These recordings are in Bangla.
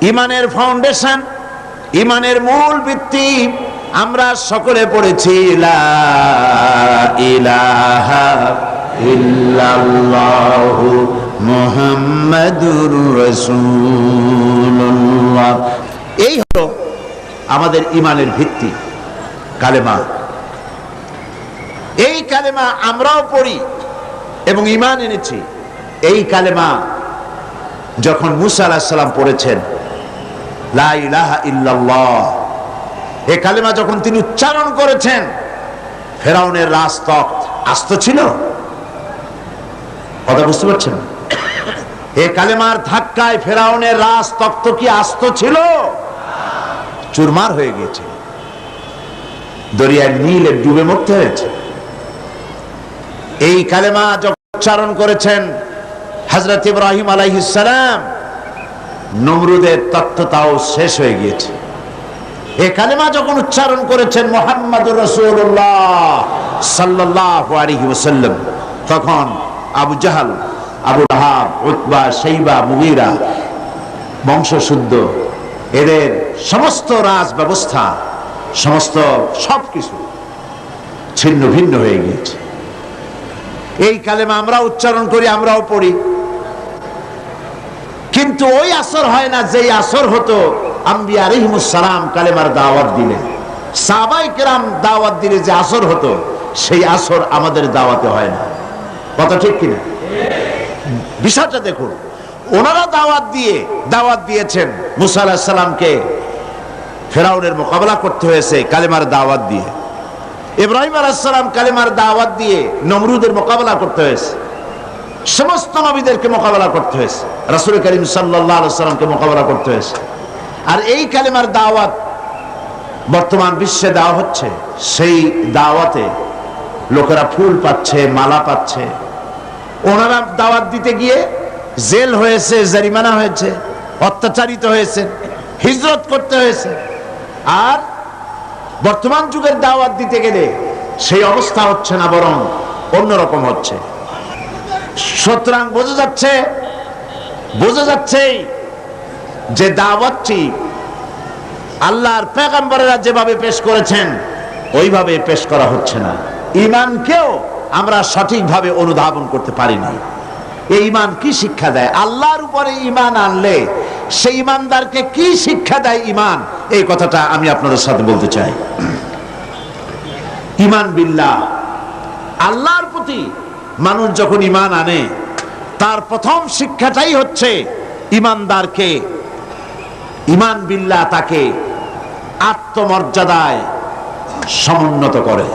ইমানের ফাউন্ডেশন, ইমানের মূল ভিত্তি আমরা সকলে পড়েছি, লা ইলাহা ইল্লাল্লাহু মুহাম্মাদুর রাসূলুল্লাহ। এই হলো আমাদের ইমানের ভিত্তি, কালেমা। এই কালেমা আমরাও পড়ি এবং ইমান এনেছি। এই কালেমা যখন মুসা আলাইহিস সালাম পড়েছেন, লা ইলাহা ইল্লাল্লাহ, এই কালেমা যখন তিনি উচ্চারণ করেছেন, ফেরাউনের রাজতখ্ত আস্ত ছিল? কথা বুঝতে পারছেন? এই কালেমার ধাক্কায় ফেরাউনের রাজতখ্ত কি আস্ত ছিল? চুরমার হয়ে গিয়েছে, দরিয়ার নীলে ডুবে মরতে হয়েছে। এই কালেমা যখন উচ্চারণ করেছেন হযরত ইব্রাহিম আলাইহিস সালাম, নমরুদের তত্ত্বটাও শেষ হয়ে গিয়েছে। এই কালেমা যখন উচ্চারণ করেছেন মুহাম্মাদুর রাসূলুল্লাহ সাল্লাল্লাহু আলাইহি ওয়াসাল্লাম, তখন আবু জাহাল, আবু লাহাব, উতবা, শাইবা, মুগীরা বংশশুদ্ধ, এদের সমস্ত রাজ ব্যবস্থা, সমস্ত সবকিছু ছিন্ন ভিন্ন হয়ে গিয়েছে। এই কালেমা আমরা উচ্চারণ করি, আমরাও পড়ি, কিন্তু ওই আসর হয় না যেই আসর হতো আম্বিয়া আলাইহিমুস সালাম কালেমার দাওয়াত দিলে, সাহাবায়ে কেরাম দাওয়াত দিলে যে আসর হতো, সেই আসর আমাদের দাওয়াতে হয় না। কথা ঠিক কিনা? বিষয়টা দেখুন, ওনারা দাওয়াত দিয়েছেন মুসা আলাইহিস সালামকে, ফেরাউনের মোকাবেলা করতে হয়েছে কালেমার দাওয়াত দিয়ে। ইব্রাহিম আলাইহিস সালাম কালেমার দাওয়াত দিয়ে নমরুদের মোকাবেলা করতে হয়েছে। সমস্ত নবীদেরকে মোকাবেলা করতে হয়েছে, রাসূল করিম সাল্লাল্লাহু আলাইহি ওয়াসাল্লামকে মোকাবেলা করতে হয়েছে। আর এই কালেমার দাওয়াত বর্তমান বিশ্বে দেওয়া হচ্ছে, সেই দাওয়াতে লোকেরা ফুল পাচ্ছে, মালা পাচ্ছে। ওনারা দাওয়াত দিতে গিয়ে জেল হয়েছে, জরিমানা হয়েছে, অত্যাচারিত হয়েছে, হিজরত করতে হয়েছে। আর বর্তমান যুগের দাওয়াত দিতে গেলে সেই অবস্থা হচ্ছে না, বরং অন্যরকম হচ্ছে। সুতরাং বোঝা যাচ্ছে যে দাওয়াতটি আল্লাহর পয়গম্বরেরা যেভাবে পেশ করেছেন ওইভাবে পেশ করা হচ্ছে না। ঈমানকেও আমরা সঠিকভাবে অনুধাবন করতে পারিনি। এই ঈমান কি শিক্ষা দেয়? আল্লাহর উপরে ঈমান আনলে সেই ঈমানদারকে কি শিক্ষা দেয় ঈমান, এই কথাটা আমি আপনাদের সাথে বলতে চাই। ঈমান বিল্লাহ, আল্লাহর প্রতি মানুষ যখন ঈমান আনে, তার প্রথম শিক্ষাটাই হচ্ছে ঈমানদারকে, ঈমান বিল্লাহ তাকে আত্মমর্যাদায় সমুন্নত করে,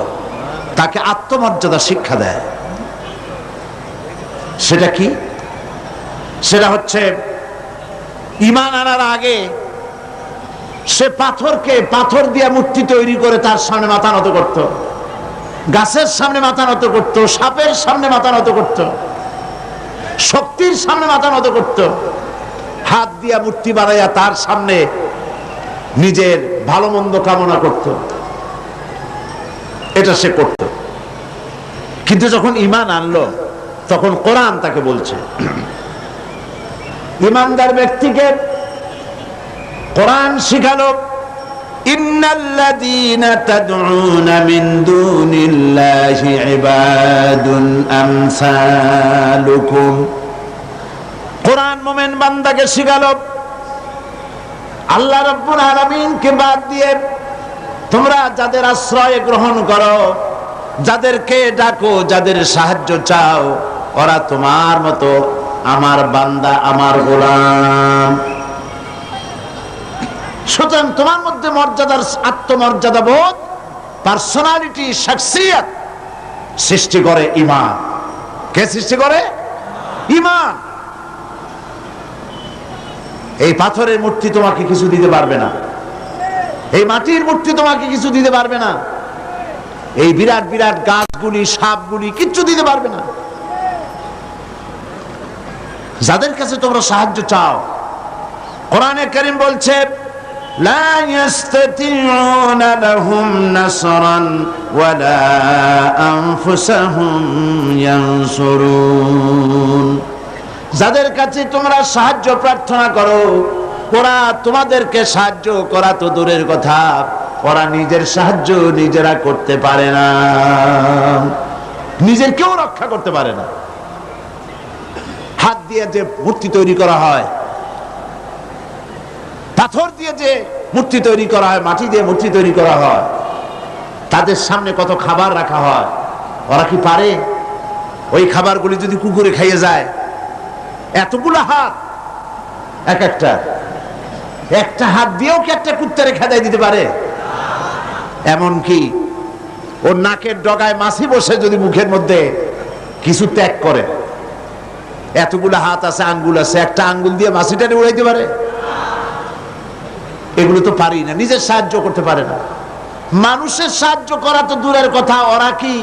তাকে আত্মমর্যাদা শিক্ষা দেয়। সেটা কি? সেটা হচ্ছে ঈমান আনার আগে সে পাথর দিয়ে মূর্তি তৈরি করে তার সামনে মাথা নত করত, গাছের সামনে মাথা নত করত, সাপের সামনে মাথা নত করত, শক্তির সামনে মাথা নত করত, হাত দিয়া মূর্তি বানাইয়া তার সামনে নিজের ভালো মন্দ কামনা করত। এটা সে করত। কিন্তু যখন ঈমান আনলো, তখন কোরআন তাকে বলছে, ঈমানদার ব্যক্তিকে কোরআন শিখালো, ইন্নাল্লাযীনা তাদউনা মিন দুনিল্লাহি ইবাদুন আমসালুকুম। কোরআন মুমিন বান্দাকে শিখালো, আল্লাহ রাব্বুল আলামিনকে বাদ দিয়ে তোমরা যাদের আশ্রয় গ্রহণ করো, যাদেরকে ডাকো, যাদের সাহায্য চাও, ওরা তোমার মতো আমার বান্দা, আমার গোলাম। সুতরাং তোমার মধ্যে মর্যাদার, আত্মমর্যাদা বোধ, পার্সোনালিটি, শাখসিয়ত সৃষ্টি করে ঈমান। কে সৃষ্টি করে? ঈমান। এই পাথরের মূর্তি তোমাকে কিছু দিতে পারবে না, এই মাটির মূর্তি তোমাকে কিছু দিতে পারবে না, এই বিরাট বিরাট গাছগুলি, সাপগুলি কিচ্ছু দিতে পারবে না। যাদের কাছে তোমরা সাহায্য চাও, কোরআনে কারীম বলছে, লা ইস্তাতিউনা লাহুম নাসরান ওয়ালা আনফুসাহুম ইয়ানসুরুন। যাদের কাছে তোমরা সাহায্য প্রার্থনা করো, ওরা তোমাদেরকে সাহায্য করা তো দূরের কথা, ওরা নিজের সাহায্য নিজেরা করতে পারে না, নিজের কেউ রক্ষা করতে পারে না। হাত দিয়ে যে মূর্তি তৈরি করা হয়, পাথর দিয়ে যে মূর্তি তৈরি করা হয়, মাটি দিয়ে মূর্তি তৈরি করা হয়, তাদের সামনে কত খাবার রাখা হয়, ওরা কি পারে? ওই খাবারগুলি যদি কুকুরে খাইয়ে যায়, এতগুলো হাত, একটা হাত দিয়েও কি একটা কুত্তারে খেদাই দিতে পারে? এমনকি ওর নাকের ডগায় মাছি বসে যদি মুখের মধ্যে কিছু ত্যাগ করে, এতগুলো হাত আছে, আঙ্গুল আছে, একটা আঙ্গুল দিয়ে মাছিটারে উড়াইতে পারে? এগুলো তো পারি না, নিজের সাহায্য করতে পারে না। মানুষের সাহায্য করা তো দূরের কথা, ওরা কি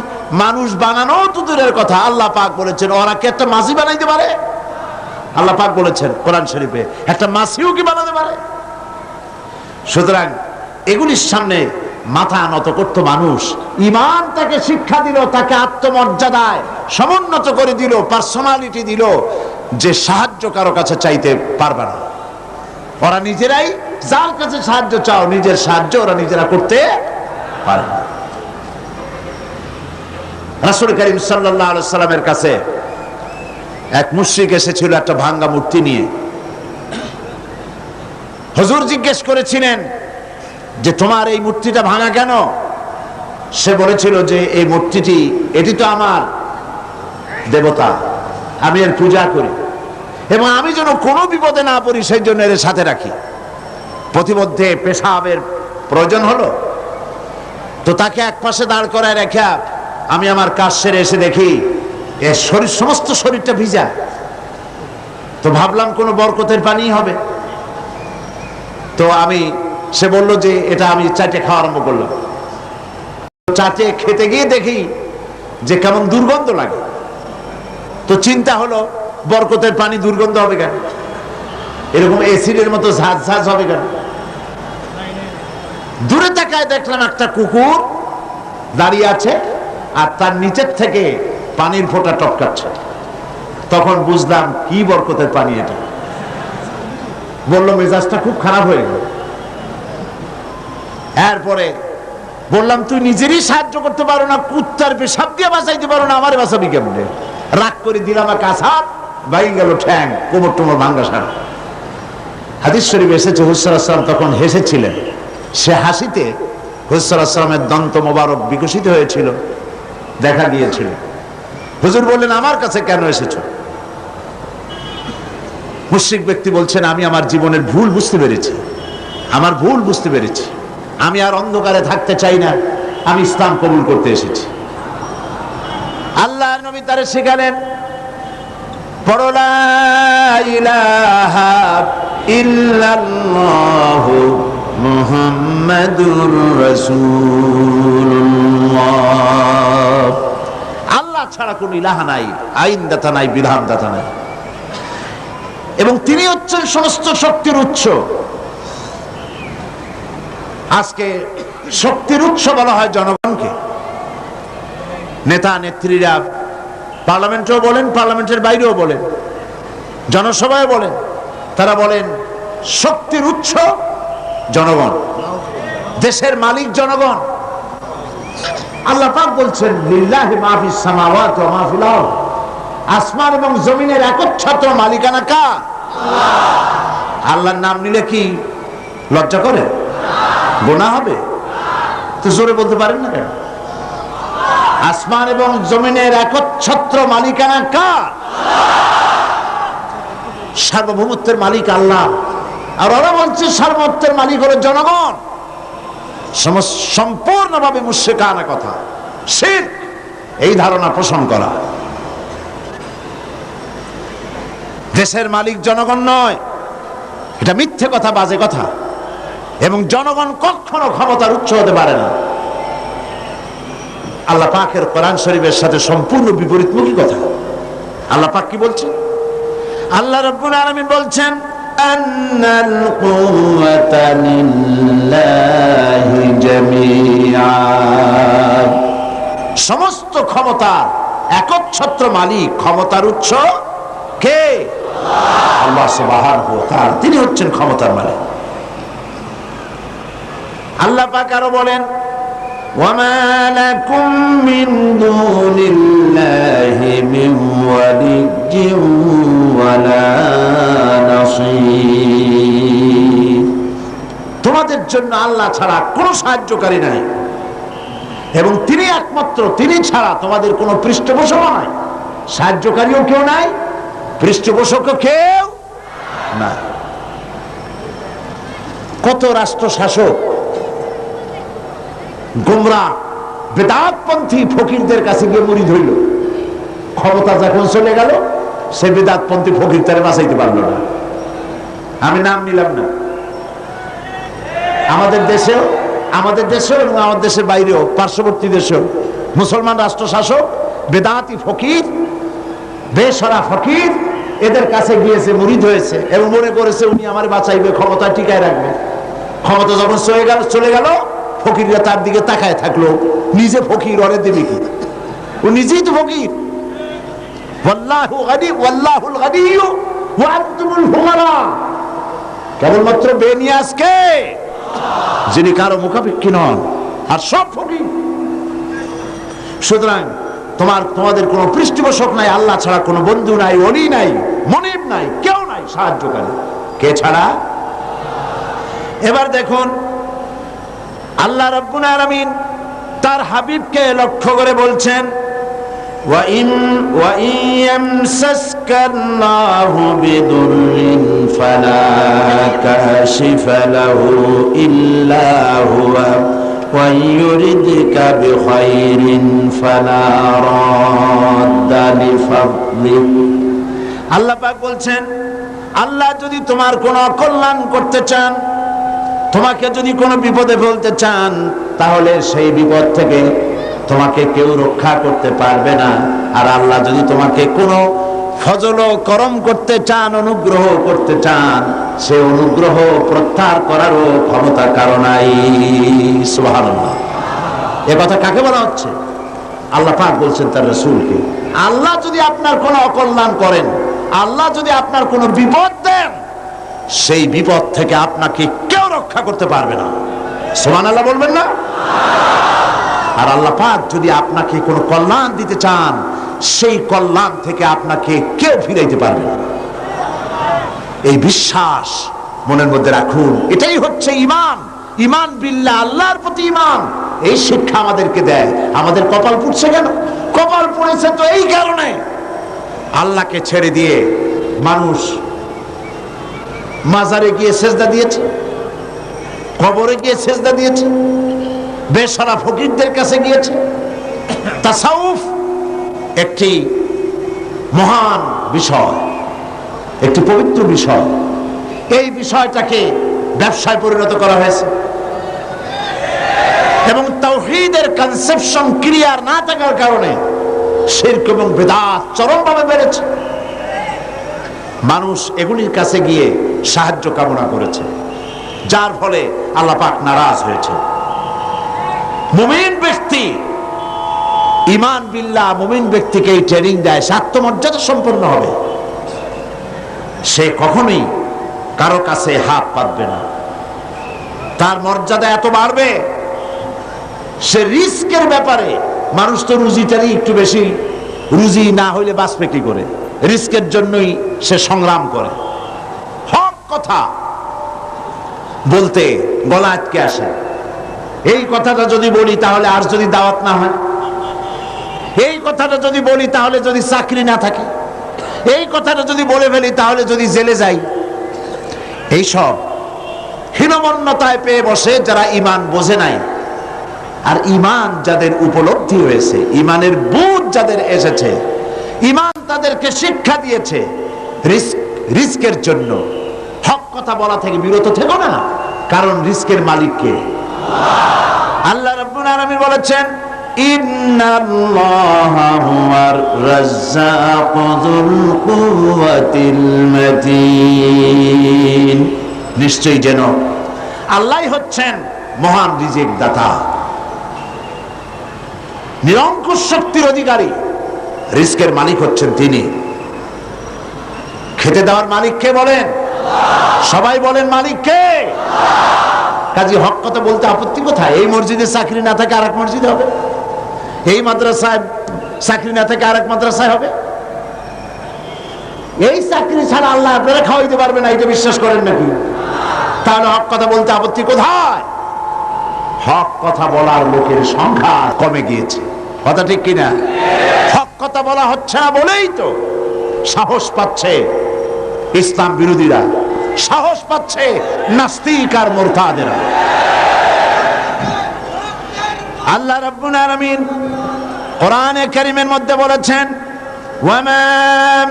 মানুষ বানানো তো দূরের কথা। আল্লাহ পাক বলেছেন ওরা কি একটা মাছি বানাইতে পারে? আল্লাহ পাক বলেছেন কোরআন শরীফে, একটা মাছিও কি বানাতে পারে? সুতরাং এগুলির সামনে মাথা নত করত মানুষ। ঈমান তাকে শিক্ষা দিল, তাকে আত্মমর্যাদায় সমুন্নত করে দিল, পার্সোনালিটি দিল, যে সাহায্য কারো কাছে চাইতে পারবে না। ওরা নিজেরাই, যার কাছে সাহায্য চাও, নিজের সাহায্য ওরা নিজেরা করতে পারে না। রাসূল করিম সাল্লাল্লাহু আলাইহি সাল্লামের কাছে এক মুশরিক এসেছিল একটা ভাঙ্গা মূর্তি নিয়ে। হুজুর জিজ্ঞেস করেছিলেন যে তোমার এই মূর্তিটা ভাঙা কেন? সে বলেছিল যে এই মূর্তিটি, এটি তো আমার দেবতা, আমি এর পূজা করি এবং আমি যেন কোনো বিপদে না পড়ি সেই জন্য এর সাথে রাখি। প্রতিমধ্যে পেশাবের প্রয়োজন হলো, তো তাকে এক পাশে দাঁড় করায় রেখে আমি আমার কাজ সেরে এসে দেখি এর শরীর, সমস্ত শরীরটা ভিজা। তো ভাবলাম কোনো বরকতের পানি হবে। তো সে বলল যে এটা আমি চাটে খাওয়া আরম্ভ করলাম। চাটে খেতে গিয়ে দেখি যে কেমন দুর্গন্ধ লাগে। তো চিন্তা হলো বরকতের পানি দুর্গন্ধ হবে কেন? এরকম এসিডের মতো ঝাঁঝ ঝাঁঝ হবে কেন? দূরে তাকায় দেখলাম একটা কুকুর দাঁড়িয়ে আছে আর তার নিচের থেকে পানির ফোঁটা টপকাচ্ছে। তখন বুঝলাম কি বরকতের পানি এটা। বললো মেজাজটা খুব খারাপ হয়ে গেল। এরপরে বললাম তুই নিজেরই সাহায্য করতে পারো না, কুত্তার পেশাব দিয়ে বাঁচাইতে পারো না, আমার বাঁচাবি কেমনে? রাগ করে দিলাম এক আছাড়, ভাঙে গেল ঠ্যাং, কোমর টোমর ভাঙ্গা সার। হাদিস শরীফ এসেছে হুজুর সাল্লাল্লাহু আলাইহি ওয়াসাল্লাম তখন হেসেছিলেন। সে হাসিতে হুজুর সাল্লাল্লাহু আলাইহি ওয়াসাল্লামের দন্ত মোবারক বিকশিত হয়েছিল, দেখা গিয়েছিল। হুজুর বললেন আমার কাছে কেন এসেছো? মুশরিক ব্যক্তি বলছেন আমি আমার জীবনের ভুল বুঝতে পেরেছি, আমার ভুল বুঝতে পেরেছি, আমি আর অন্ধকারে থাকতে চাই না, আমি ইসলাম কবুল করতে এসেছি। আল্লাহর নবী তারে শেখালেন পড়ো লা ইলাহা ইল্লাল্লাহু মুহাম্মাদুর রাসূলুল্লাহ। আল্লাহ ছাড়া কোনো ইলাহা নাই, আইনদাতা নাই, বিধানদাতা নাই, এবং তিনি হচ্ছেন সমস্ত শক্তির উৎস। আজকে শক্তির উৎস বলা হয় জনগণকে। নেতা নেত্রীরা পার্লামেন্টেও বলেন, পার্লামেন্টের বাইরেও বলেন, জনসভায় বলেন, তারা বলেন শক্তির উৎস জনগণ, দেশের মালিক জনগণ। আল্লাহ পাক বলছেন লিল্লাহি মা ফিস সামাওয়াতি ওয়া মা ফিল আরদ, আসমান এবং জমিনের একচ্ছত্র মালিকানা কার? আল্লাহ। আল্লাহর নাম নিলে কি লজ্জা করে? গুনাহ হবে? তো জোরে বলতে পারেন না কেন? আসমান এবং জমিনের একচ্ছত্র মালিকানা কার? সার্বভৌমত্বের মালিক আল্লাহ। আর ওরা বলছে সার্বভৌমত্বের মালিক হলো জনগণ। সম্পূর্ণভাবে মুশরিকানা কথা, শিরক, এই ধারণা পোষণ করা। দেশের মালিক জনগণ নয়, এটা মিথ্যে কথা, বাজে কথা। এবং জনগণ কখনো ক্ষমতার উৎস হতে পারে না। আল্লাহ পাকের কোরআন শরীফের সাথে সম্পূর্ণ বিপরীতমুখী কথা। আল্লাহ পাক কি বলছেন? আল্লাহ রাব্বুল আলামিন বলছেন আন্নাল কুওয়াতা লিল্লাহি জামিআ, সমস্ত ক্ষমতার একচ্ছত্র মালিক, ক্ষমতার উৎস কে? আল্লাহ সুবহানাহু ওয়া তাআলা, তিনি হচ্ছেন ক্ষমতার মালিক। আল্লাহ পাক আরো বলেন, ওয়ামা লাকুম মিন দুনিল্লাহি মিন ওয়ালিয়্যিন ওয়ালা নাসীর। তোমাদের জন্য আল্লাহ ছাড়া কোনো সাহায্যকারী নাই, এবং তিনি একমাত্র, তিনি ছাড়া তোমাদের কোনো পৃষ্ঠপোষকও নাই, সাহায্যকারীও কেউ নাই, পৃষ্ঠপোষকও কেউ নাই। কত রাষ্ট্র শাসক গোমরা বেদাতপন্থী ফকিরদের কাছে গিয়ে মুরিদ হইল, ক্ষমতা যখন চলে গেল সে বেদাতপন্থী ফকির তারে বাঁচাইতে পারল না। আমি নাম নিলাম না। আমাদের দেশেও এবং আমাদের দেশের বাইরেও, পার্শ্ববর্তী দেশেও মুসলমান রাষ্ট্র শাসক বেদাতি ফকির, বেসরা ফকির, এদের কাছে গিয়েছে, মুরিদ হয়েছে এবং মনে করেছে উনি আমার বাঁচাইবে, ক্ষমতা টিকায় রাখবে। ক্ষমতা যখন চলে গেল ফকিররা তার দিকে তাকায় থাকলো, নিজে ফকির, ওরে দেবে কি? ও নিজেই তো ফকির। ওয়াল্লাহু গানি ওয়াল্লাহুল গানিয়্যু ওয়া আনতুমুল ফুকারা। কেবলমাত্র বেনিয়াজকে, যিনি কারো মুখাপেক্ষী নন, আর সব ফকির। সুতরাং তোমাদের কোনো পৃষ্ঠপোষক নাই, আল্লাহ ছাড়া কোনো বন্ধু নাই, ওলি নাই, মনিব নাই, কেউ নাই সাহায্যকারী। কে ছাড়া? এবার দেখুন আল্লাহ রাব্বুল আলামিন তার হাবিবকে লক্ষ্য করে বলছেন, ওয়া ইন ইয়ামসাসকাল্লাহু বিদুররিন ফালা কাশিফা লাহু ইল্লা হুয়া ওয়া ইউরিদকা বিখাইরিন ফালা রাদ্দা লিফাদলিহি। আল্লাহ পাক বলছেন, আল্লাহ যদি তোমার কোনো কল্যাণ করতে চান, তোমাকে যদি কোনো বিপদে ফেলতে চান, তাহলে সেই বিপদ থেকে তোমাকে কেউ রক্ষা করতে পারবে না। আর আল্লাহ যদি তোমাকে কোনো ফজল ও করম করতে চান, অনুগ্রহ করতে চান, সে অনুগ্রহ প্রত্যাহার করারও ক্ষমতা কারো নাই। সুবহানাল্লাহ। এ কথা কাকে বলা হচ্ছে? আল্লাহ পাক বলছেন তার রাসূলকে। আল্লাহ যদি আপনার কোনো অকল্যাণ করেন, আল্লাহ যদি আপনার কোনো বিপদ দেন, সেই বিপদ থেকে আপনাকে কেউ রক্ষা করতে পারবে না। সুবহানাল্লাহ বলবেন না? আর আল্লাহ পাক যদি আপনাকে কোনো কল্যাণ দিতে চান, সেই কল্যাণ থেকে আপনাকে কেউ ফিরাইতে পারবে না। এই বিশ্বাস মনের মধ্যে রাখুন। এটাই হচ্ছে ঈমান। ঈমান বিল্লাহ, আল্লাহর প্রতি ঈমান। এই শিক্ষা আমাদেরকে দেয়। আমাদের কপাল পুড়ছে কেন? কপাল পুড়েছে তো এই কারণে, আল্লাহকে ছেড়ে দিয়ে মানুষ মাজারে গিয়ে সেজদা দিয়েছে, কবরে গিয়ে সেজদা দিয়েছে, বেশরা ফকিরদের কাছে গিয়েছে। তাসাউফ একটি মহান বিষয়, একটি পবিত্র বিষয়। এই বিষয়টাকে ব্যবসায় পরিণত করা হয়েছে, এবং তাওহীদের কনসেপশন ক্লিয়ার না থাকার কারণে শিরক এবং বিদআত চরমভাবে বেড়েছে। মানুষ এগুলির কাছে গিয়ে সাহায্য কামনা করেছে, যার ফলে আল্লাহ পাক নারাজ হয়েছে। মুমিন ব্যক্তি, ঈমান বিল্লাহ মুমিন ব্যক্তিকে এই ট্রেনিং দেয়, সে আত্মমর্যাদা সম্পন্ন হবে। সে কখনোই কারো কাছে হাত পাতবে না, তার মর্যাদা এত বাড়বে। সে রিস্কের ব্যাপারে, মানুষ তো রুজিটারই একটু বেশি, রুজি না হইলে বাঁচবে কি করে, রিস্কের জন্যই সে সংগ্রাম করে। হক কথা বলতে গলা আটকে আসে। এই কথাটা যদি বলি তাহলে আর যদি দাওয়াত না হয়, এই কথাটা যদি বলি তাহলে যদি চাকরি না থাকে, এই কথাটা যদি বলে ফেলি তাহলে যদি জেলে যাই, এইসব হীনমন্যতায় পেয়ে বসে যারা ঈমান বোঝে নাই। আর ঈমান যাদের উপলব্ধি হয়েছে, ঈমানের বুঝ যাদের এসেছে, ঈমান তাদেরকে শিক্ষা দিয়েছে, রিস্কের জন্য হক কথা বলা থেকে বিরত থেকো না, কারণ রিস্কের মালিক কে? আল্লাহ রাব্বুল আলামিন বলেছেন, ইন্নাল্লাহা হুয়ার রাজ্জাকু যুল কুওয়াতিল মাতিন। নিশ্চয়ই যেন আল্লাহই হচ্ছেন মহান রিজিক দাতা, নিরঙ্কুশ শক্তির অধিকারী। রিস্কের মালিক হচ্ছেন তিনি। খেতে দেওয়ার মালিক কে বলেন? সবাই বলেন মালিক কে? কাজী হক কথা বলতে আপত্তি কোথায়? এই মসজিদে চাকরি না থাকে আরেক মসজিদে হবে, এই মাদ্রাসায় চাকরি না থাকে আরেক মাদ্রাসায় হবে। এই চাকরি ছাড়া আল্লাহ আপনারা খাওয়াইতে পারবে না, এটা বিশ্বাস করেন নাকি? তাহলে হক কথা বলতে আপত্তি কোথায়? হক কথা বলার লোকের সংখ্যা কমে গিয়েছে, কথা ঠিক কিনা? হক কথা বলা হচ্ছে না বলেই তো সাহস পাচ্ছে ইসলাম বিরোধীরা, সাহস পাচ্ছে নাস্তিক আর মুরতাদেরা। আল্লাহ রাব্বুল আলামিন কোরআনে কারীমের মধ্যে বলেছেন, ওয়ামা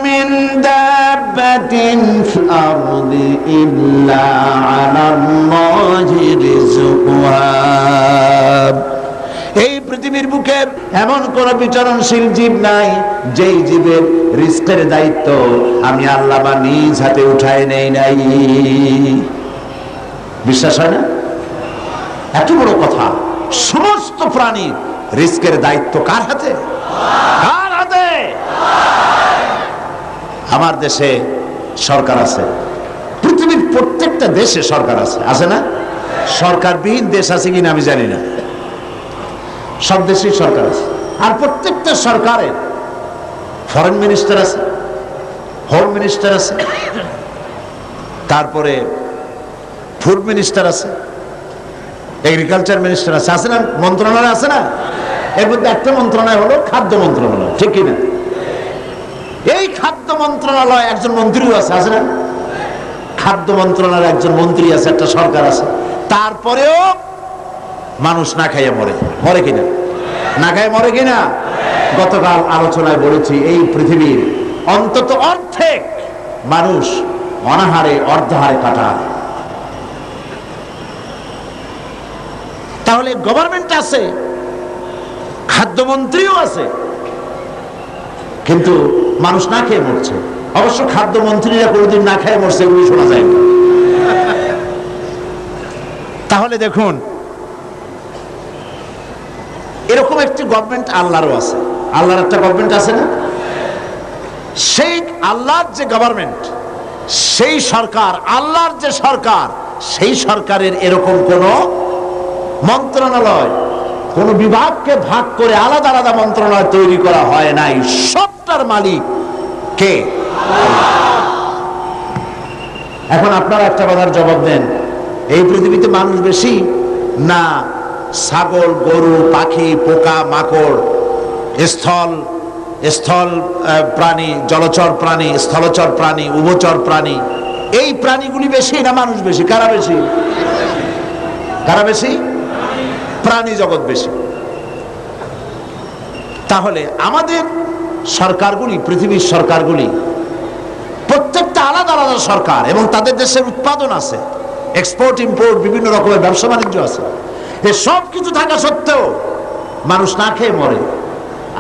মিন দাব্বাতিন ফিল আরদি ইল্লা আলাল্লাহি রিজকুহা। এই পৃথিবীর বুকে এমন কোন বিচরণশীল জীব নাই যেই জীবের রিস্কের দায়িত্ব আমি আল্লাহ বা নিজ হাতে উঠায় নেই নাই। বিশ্বাস হয় না? এত বড় কথা। সমস্ত প্রাণীর রিস্কের দায়িত্ব কার হাতে? কার হাতে? আমার দেশে সরকার আছে, পৃথিবীর প্রত্যেকটা দেশে সরকার আছে, আছে না? সরকারবিহীন দেশ আছে কিনা আমি জানি না, সব দেশেই সরকার আছে। আর প্রত্যেকটা সরকারের ফরেন মিনিস্টার আছে, হোম মিনিস্টার আছে, তারপরে ফুড মিনিস্টার আছে, এগ্রিকালচার মিনিস্টার আছে, আছে না? মন্ত্রণালয় আছে না? এর মধ্যে একটা মন্ত্রণালয় হলো খাদ্য মন্ত্রণালয়, ঠিক কিনা? এই খাদ্য মন্ত্রণালয় একজন মন্ত্রীও আছে, আছে না? খাদ্য মন্ত্রণালয়ের একজন মন্ত্রী আছে, একটা সরকার আছে। তারপরেও মানুষ না খাইয়ে মরে, মরে কিনা? না খাইয়ে মরে কিনা? গতকাল আলোচনায় বলেছি এই পৃথিবীর অন্তত অর্ধেক মানুষ অনাহারে অর্ধাহারে কাটায়। তাহলে গভর্নমেন্ট আছে, খাদ্যমন্ত্রীও আছে, কিন্তু মানুষ না খেয়ে মরছে। অবশ্য খাদ্যমন্ত্রীরা কোনোদিন না খেয়ে মরছে এগুলি শোনা যায় না। তাহলে দেখুন, এরকম একটি গভর্নমেন্ট আল্লাহরও আছে। আল্লাহর একটা গভর্নমেন্ট আছে না? সেই আল্লাহর যে গভর্নমেন্ট, সেই সরকার, আল্লাহর যে সরকার, সেই সরকারের এরকম কোন মন্ত্রণালয়, কোন বিভাগকে ভাগ করে আলাদা আলাদা মন্ত্রণালয় তৈরি করা হয় নাই। সবটার মালিক কে? এখন আপনারা একটা কথার জবাব দেন, এই পৃথিবীতে মানুষ বেশি না ছাগল, গরু, পাখি, পোকা, মাকড়, স্থল প্রাণী, জলচর প্রাণী, স্থলচর প্রাণী, উভচর প্রাণী, এই প্রাণীগুলি বেশি না মানুষ বেশি? কারা বেশি? কারা বেশি? প্রাণী জগৎ বেশি। তাহলে আমাদের সরকারগুলি, পৃথিবীর সরকারগুলি প্রত্যেকটা আলাদা আলাদা সরকার, এবং তাদের দেশের উৎপাদন আছে, এক্সপোর্ট ইম্পোর্ট, বিভিন্ন রকমের ব্যবসা বাণিজ্য আছে। এই সব কিছু থাকা সত্ত্বেও মানুষ না খেয়ে মরে।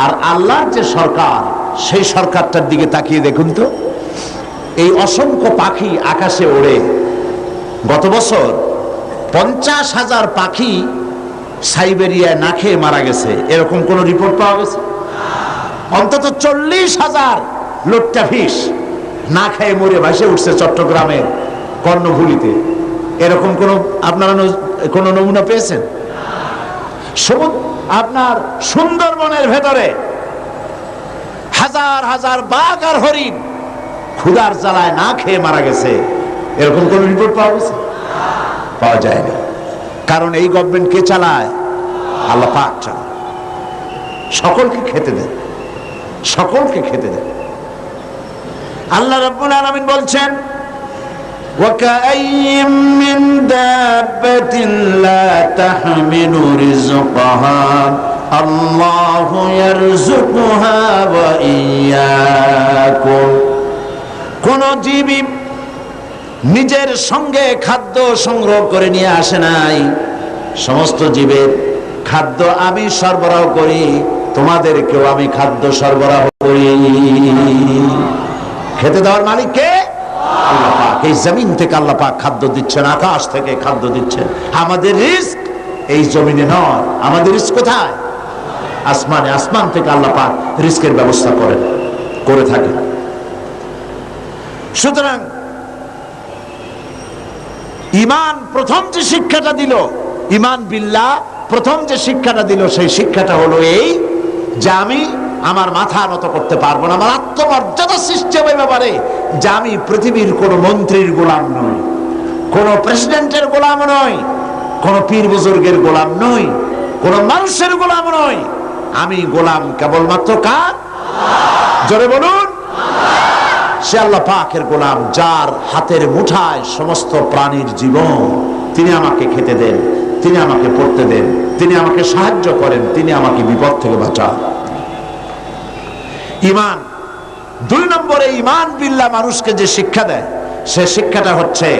আর আল্লাহর যে সরকার, সেই সরকারটার দিকে তাকিয়ে দেখুন তো, এই অসংখ্য পাখি আকাশে ওড়ে। গত বছর 50,000 পাখি সাইবেরিয়ায় না খেয়ে মারা গেছে, এরকম কোন রিপোর্ট পাওয়া গেছে? অন্তত 40,000 লোট্টাফিশ না খেয়ে মরে ভাসে উঠছে চট্টগ্রামের কর্ণফুলীতে, এরকম কোন আপনারা কোন নমুনা পেয়েছেন? আপনার সুন্দরবনের ভেতরে হাজার হাজার বাঘ আর হরিণ ক্ষুধার জ্বালায় না খেয়ে মারা গেছে, এরকম কোন রিপোর্ট পাওয়া গেছে? পাওয়া যায়নি। কারণ এই গভর্নমেন্ট কে চালায়? আল্লাহ পাক চালায়। সকলকে খেতে দেন, সকলকে খেতে দেন। আল্লাহ রাব্বুল আলামিন বলছেন, وَكَأَيٍّ مِّن دَابَّةٍ لَّا تَحْمِلُ رِزْقَهَا اللَّهُ يَرْزُقُهَا وَإِيَّاكُمْ। কোন জীবই নিজের সঙ্গে খাদ্য সংগ্রহ করে নিয়ে আসে নাই। সমস্ত জীবের খাদ্য আমি সরবরাহ করি, তোমাদেরকেও আমি খাদ্য সরবরাহ করি। খেতে দেওয়ার মালিক কে? আল্লাহ পাক। এই জমিন থেকে আল্লাহ পাক খাদ্য দিচ্ছেন, আকাশ থেকে খাদ্য দিচ্ছেন। আমাদের রিস্ক এই জমিনে নয়, আমাদের রিস্ক কোথায়? আসমানে। আসমান থেকে আল্লাহ পাক রিস্কের ব্যবস্থা করে থাকেন। সুতরাং ঈমান প্রথম যে শিক্ষাটা দিল, ঈমান বিল্লাহ প্রথম যে শিক্ষাটা দিল, সেই শিক্ষাটা হলো এই যে আমি আমার মাথা নত করতে পারবো না, আমার আত্মমর্যাদা সিস্টেমের ব্যাপারে, যে আমি পৃথিবীর কোন মন্ত্রীর গোলাম নই, কোন প্রেসিডেন্টের গোলাম নই, কোন পীর বুজুর্গের গোলাম নই, কোন মানুষের গোলাম নই, আমি গোলাম কেবলমাত্র কার? জোরে বলুন, সে আল্লাহ পাকের গোলাম, যার হাতের মুঠায় সমস্ত প্রাণীর জীবন। তিনি আমাকে খেতে দেন, তিনি আমাকে পড়তে দেন, তিনি আমাকে সাহায্য করেন, তিনি আমাকে বিপদ থেকে বাঁচান। ঈমান। 2 নম্বরে ঈমান বিল্লাহ মানুষকে যে শিক্ষা দেয়, সে শিক্ষাটা হচ্ছে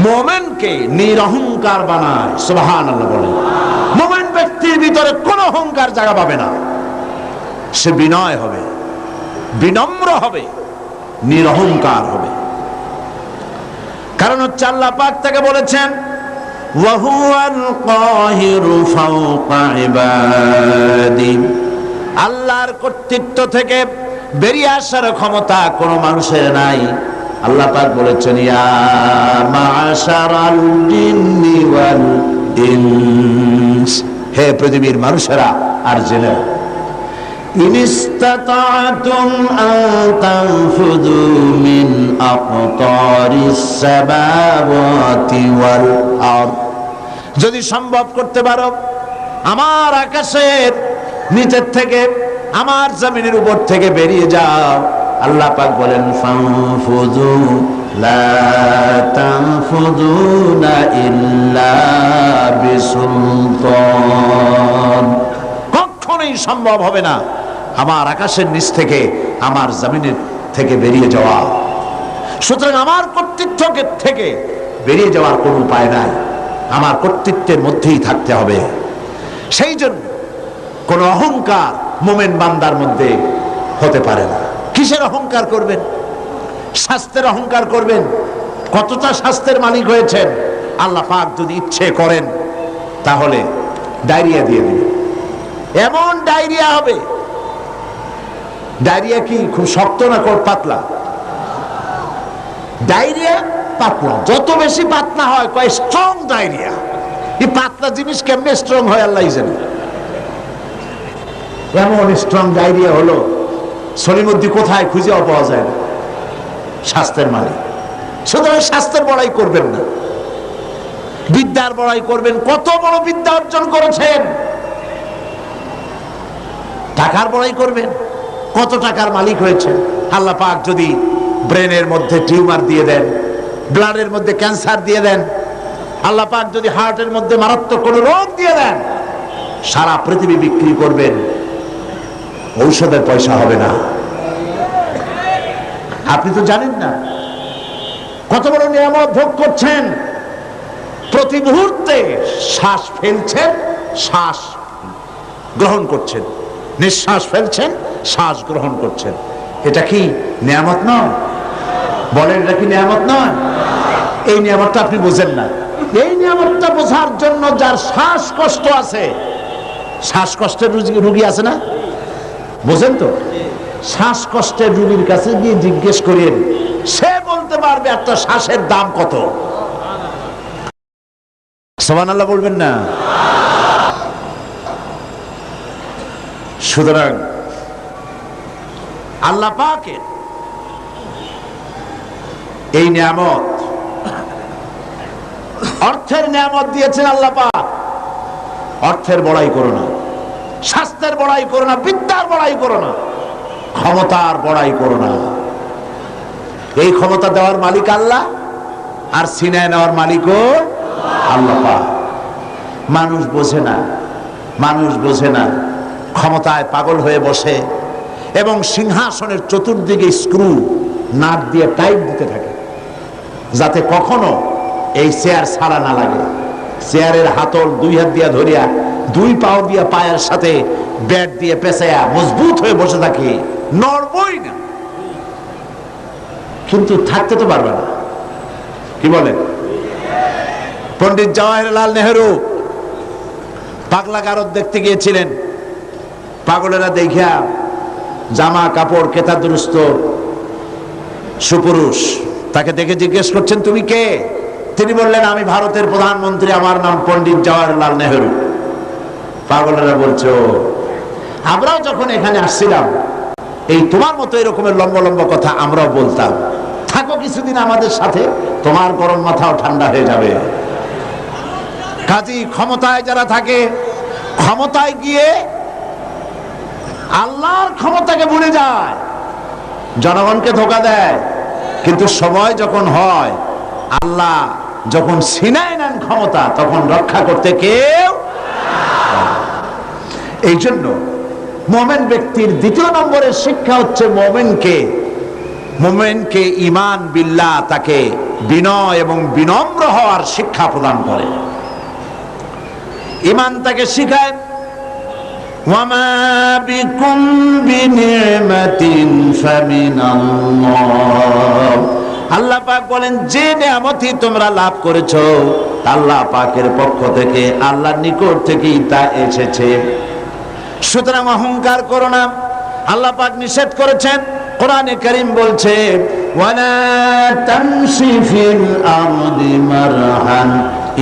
মুমিনকে নিরহংকার বানায়। সুবহানাল্লাহ বলেন। মুমিন ব্যক্তির ভিতরে কোনো অহংকার জায়গা পাবে না, সে বিনয় হবে, বিনম্র হবে, নিরহংকার হবে। কারণ হচ্ছে আল্লাহ পাক তাকে বলেছেন ওয়া হুয়াল কাহিরু ফাওকা ইবাদি, আল্লাহর কর্তৃত্ব থেকে বেরিয়ে আসার ক্ষমতা কোনো মানুষের নাই। আল্লাহ পাক বলেছেন ইয়া মাশারাল জিন্নি ওয়াল ইনস, হে পৃথিবীর মানুষেরা আর জিনেরা, ইন ইসতাতা'তুম আন তানফুযু মিন আকতারিস সামাওয়াতি ওয়াল আরদ, যদি সম্ভব করতে পারো আমার আকাশের নিচের থেকে, আমার জমিনের উপর থেকে বেরিয়ে যাও। আল্লাহ পাক বলেন ফানফুযু লা তানফুযুনা ইল্লা বিসুলতান, কখনোই সম্ভব হবে না আমার আকাশের নিচ থেকে, আমার জমিনের থেকে বেরিয়ে যাওয়া। সুতরাং আমার কর্তৃত্ব থেকে বেরিয়ে যাওয়ার কোনো উপায় নাই, আমার কর্তৃত্বের মধ্যেই থাকতে হবে। সেই জন্য কোন অহংকার মুমিন বান্দার মধ্যে হতে পারে না। কিসের অহংকার করবেন? স্বাস্থ্যের অহংকার করবেন। কতটা স্বাস্থ্যের মালিক হয়েছেন, আল্লাহ পাক যদি ইচ্ছে করেন তাহলে ডায়রিয়া দিয়ে দিবেন, এমন ডায়রিয়া হবে। ডায়রিয়া কি খুব শক্ত না পাতলা? ডায়রিয়া পাতলা, যত বেশি পাতলা হয় কয় স্ট্রং ডায়রিয়া। এই পাতলা জিনিস কেমনে স্ট্রং হয় আল্লাহ জানে। এমন স্ট্রং ডায়রিয়া হলো সলিমুদ্দিন কোথায় খুঁজেও পাওয়া যায় না, স্বাস্থ্যের মালিক। সুতরাং স্বাস্থ্যের বড়াই করবেন না, বিদ্যার বড়াই করবেন। কত বড় বিদ্যা অর্জন করেছেন, টাকার বড়াই করবেন, কত টাকার মালিক হয়েছে। আল্লাহ পাক যদি ব্রেনের মধ্যে টিউমার দিয়ে দেন, ব্লাডের মধ্যে ক্যান্সার দিয়ে দেন, আল্লাহ পাক যদি হার্টের মধ্যে মারাত্মক কোনো রোগ দিয়ে দেন, সারা পৃথিবী বিক্রি করবেন, ঔষধের পয়সা হবে না। আপনি তো জানেন না কত বড় নিয়ামত ভোগ করছেন। প্রতি মুহূর্তে শ্বাস ফেলছেন, শ্বাস গ্রহণ করছেন, নিঃশ্বাস ফেলছেন, শ্বাস গ্রহণ করছেন। এটা কি নিয়ামত নয়? বলেন, এটা কি নিয়ামত নয়? এই নিয়ামতটা আপনি বুঝেন না। এই নিয়ামতটা বোঝার জন্য যার শ্বাসকষ্ট আছে, শ্বাসকষ্টের রোগী আছে না, বুঝেন তো? শ্বাসকষ্টের রোগীর কাছে গিয়ে জিজ্ঞেস করেন, সে বলতে পারবে একটা শ্বাসের দাম কত। সুবহানাল্লাহ বলবেন না? সুতরাং আল্লাহ পাকের এই নিয়ামত, অর্থের নিয়ামত দিয়েছেন আল্লাহ পাক। অর্থের বড়াই করো না, স্বাস্থ্যের বড়াই করো না, বিদ্যার বড়াই করো না, ক্ষমতার বড়াই করো না। এই ক্ষমতা দেওয়ার মালিক আল্লাহ, আর ছিনায় নেওয়ার মালিকও আল্লাহ পাক। মানুষ বোঝে না, মানুষ বোঝে না, ক্ষমতায় পাগল হয়ে বসে এবং সিংহাসনের চতুর্দিকে স্ক্রু নাট দিয়ে টাইট দিতে থাকে, যাতে কখনো এই চেয়ার ছাড়া না লাগে। চেয়ারের হাতল 2 হাত দিয়া ধরিয়া 2 পাও দিয়া পায়ের সাথে ব্যাট দিয়ে পেঁচাইয়া মজবুত হয়ে বসে থাকে, নড়বই না। কিন্তু থাকতে তো পারবে না, কি বলেন? পণ্ডিত জওয়াহরলাল নেহেরু পাগলা গারদ দেখতে গিয়েছিলেন। পাগলেরা দেখিয়া জামা কাপড় কেতাদুরস্ত সুপুরুষ, তাকে দেখে জিজ্ঞেস করছেন তুমি কে? তিনি বললেন আমি ভারতের প্রধানমন্ত্রী, আমার নাম পণ্ডিত জওয়াহরলাল নেহেরু। পাগলেরা বলছে ও, আমরাও যখন এখানে আসছিলাম এই তোমার মতো এরকমের লম্বা লম্বা কথা আমরাও বলতাম, থাকো কিছুদিন আমাদের সাথে, তোমার গরম মাথাও ঠান্ডা হয়ে যাবে। কাজী ক্ষমতায় যারা থাকে, ক্ষমতায় গিয়ে আল্লাহর ক্ষমতাকে ভুলে যায়, জনগণকে ধোঁকা দেয়, কিন্তু সময় যখন হয়, আল্লাহ যখন ছিনায় নেন ক্ষমতা, তখন রক্ষা করতে কেউ। এই জন্য মুমিন ব্যক্তির দ্বিতীয় নম্বরের শিক্ষা হচ্ছে মুমিনকে ঈমান বিল্লাহ, তাকে বিনয় এবং বিনম্র হওয়ার শিক্ষা প্রদান করে। ঈমান তাকে শিখায় ওয়ামা বিকুম বিনিমাতিন ফামিনাল্লাহ। আল্লাহ পাক বলেন যে নিয়ামতই তোমরা লাভ করেছো আল্লাহ পাকের পক্ষ থেকে, আল্লাহর নিকট থেকেই তা এসেছে। সুতরাং অহংকার করো না, আল্লাহ পাক নিষেধ করেছেন। কোরআনে কারীম বলছে ওয়ালা তামশি ফিল আরদি মারহান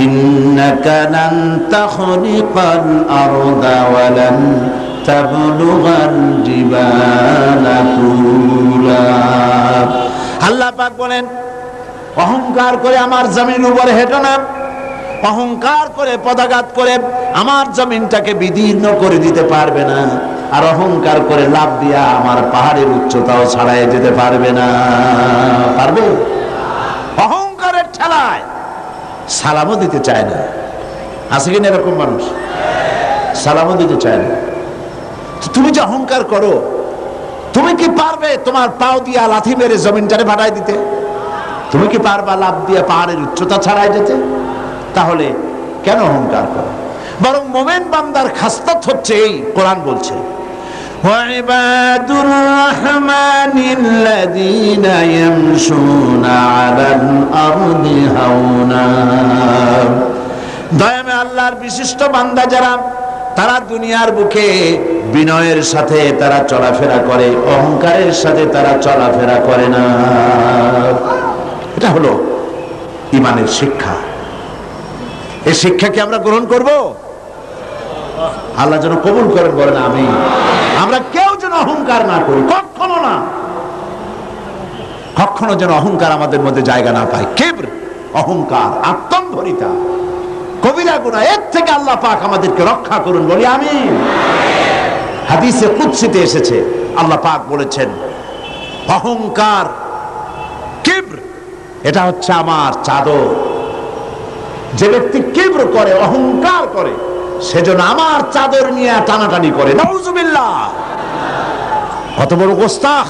ইন্নাকা লান তাখরিকাল আরদা ওয়ালান তাবলুগাল জিবালা তুলা। আল্লাহ পাক বলেন অহংকার করে আমার জমিন উপরে হেঁটো না, অহংকার করে পদাঘাত করে আমার জমিনটাকে বিদীর্ণ করে দিতে পারবে না, আর অহংকার করে লাভ দিয়া আমার পাহাড়ের উচ্চতাও ছাড়াই যেতে পারবে না। পারবে? অহংকারের ঠেলায় সালামও দিতে চায় না। আছে কিনা এরকম মানুষ? সালামও দিতে চায় না। তুমি যে অহংকার করো, তুমি কি পারবে তোমার পাও দিয়া লাথি মেরে জমিনটারে ভাড়ায় দিতে? তুমি কি পারবা লাভ দিয়ে পাহাড়ের উচ্চতা ছাড়াই যেতে? তাহলে কেন অহংকার করো? বরং মুমিন বান্দার খাসলত হচ্ছে এই, কোরআন বলছে ওয়াইবাদুর রাহমানিল্লাযীনা ইয়ামশুনা আলাল আরদি হাওনা। দয়াময় আল্লাহর বিশিষ্ট বান্দা যারা, তারা দুনিয়ার বুকে বিনয়ের সাথে তারা চলাফেরা করে, অহংকারের সাথে তারা চলাফেরা করে না। এটা হলো ঈমানের শিক্ষা। এই শিক্ষাকে আমরা গ্রহণ করব, আল্লাহ যেন কবুল করেন, বলেন আমিন। আমরা কেউ যেন অহংকার না করি, কখনো না, কখনো যেন অহংকার আমাদের মধ্যে জায়গা না পায়। কিবর, অহংকার, আত্মম্ভরিতা কবিরা গুনাহ, এর থেকে আল্লাহ পাক আমাদেরকে রক্ষা করুন, বলি আমিন। হাদিসে কুদসিতে এসেছে, আল্লাহ পাক বলেছেন অহংকার, কিবর, এটা হচ্ছে আমার চাদর। যে ব্যক্তি কিবর করে, অহংকার করে, সেজন্য আমার চাদর নিয়ে টানাটানি করে। নাউজুবিল্লাহ! কত বড় গোস্তাখ,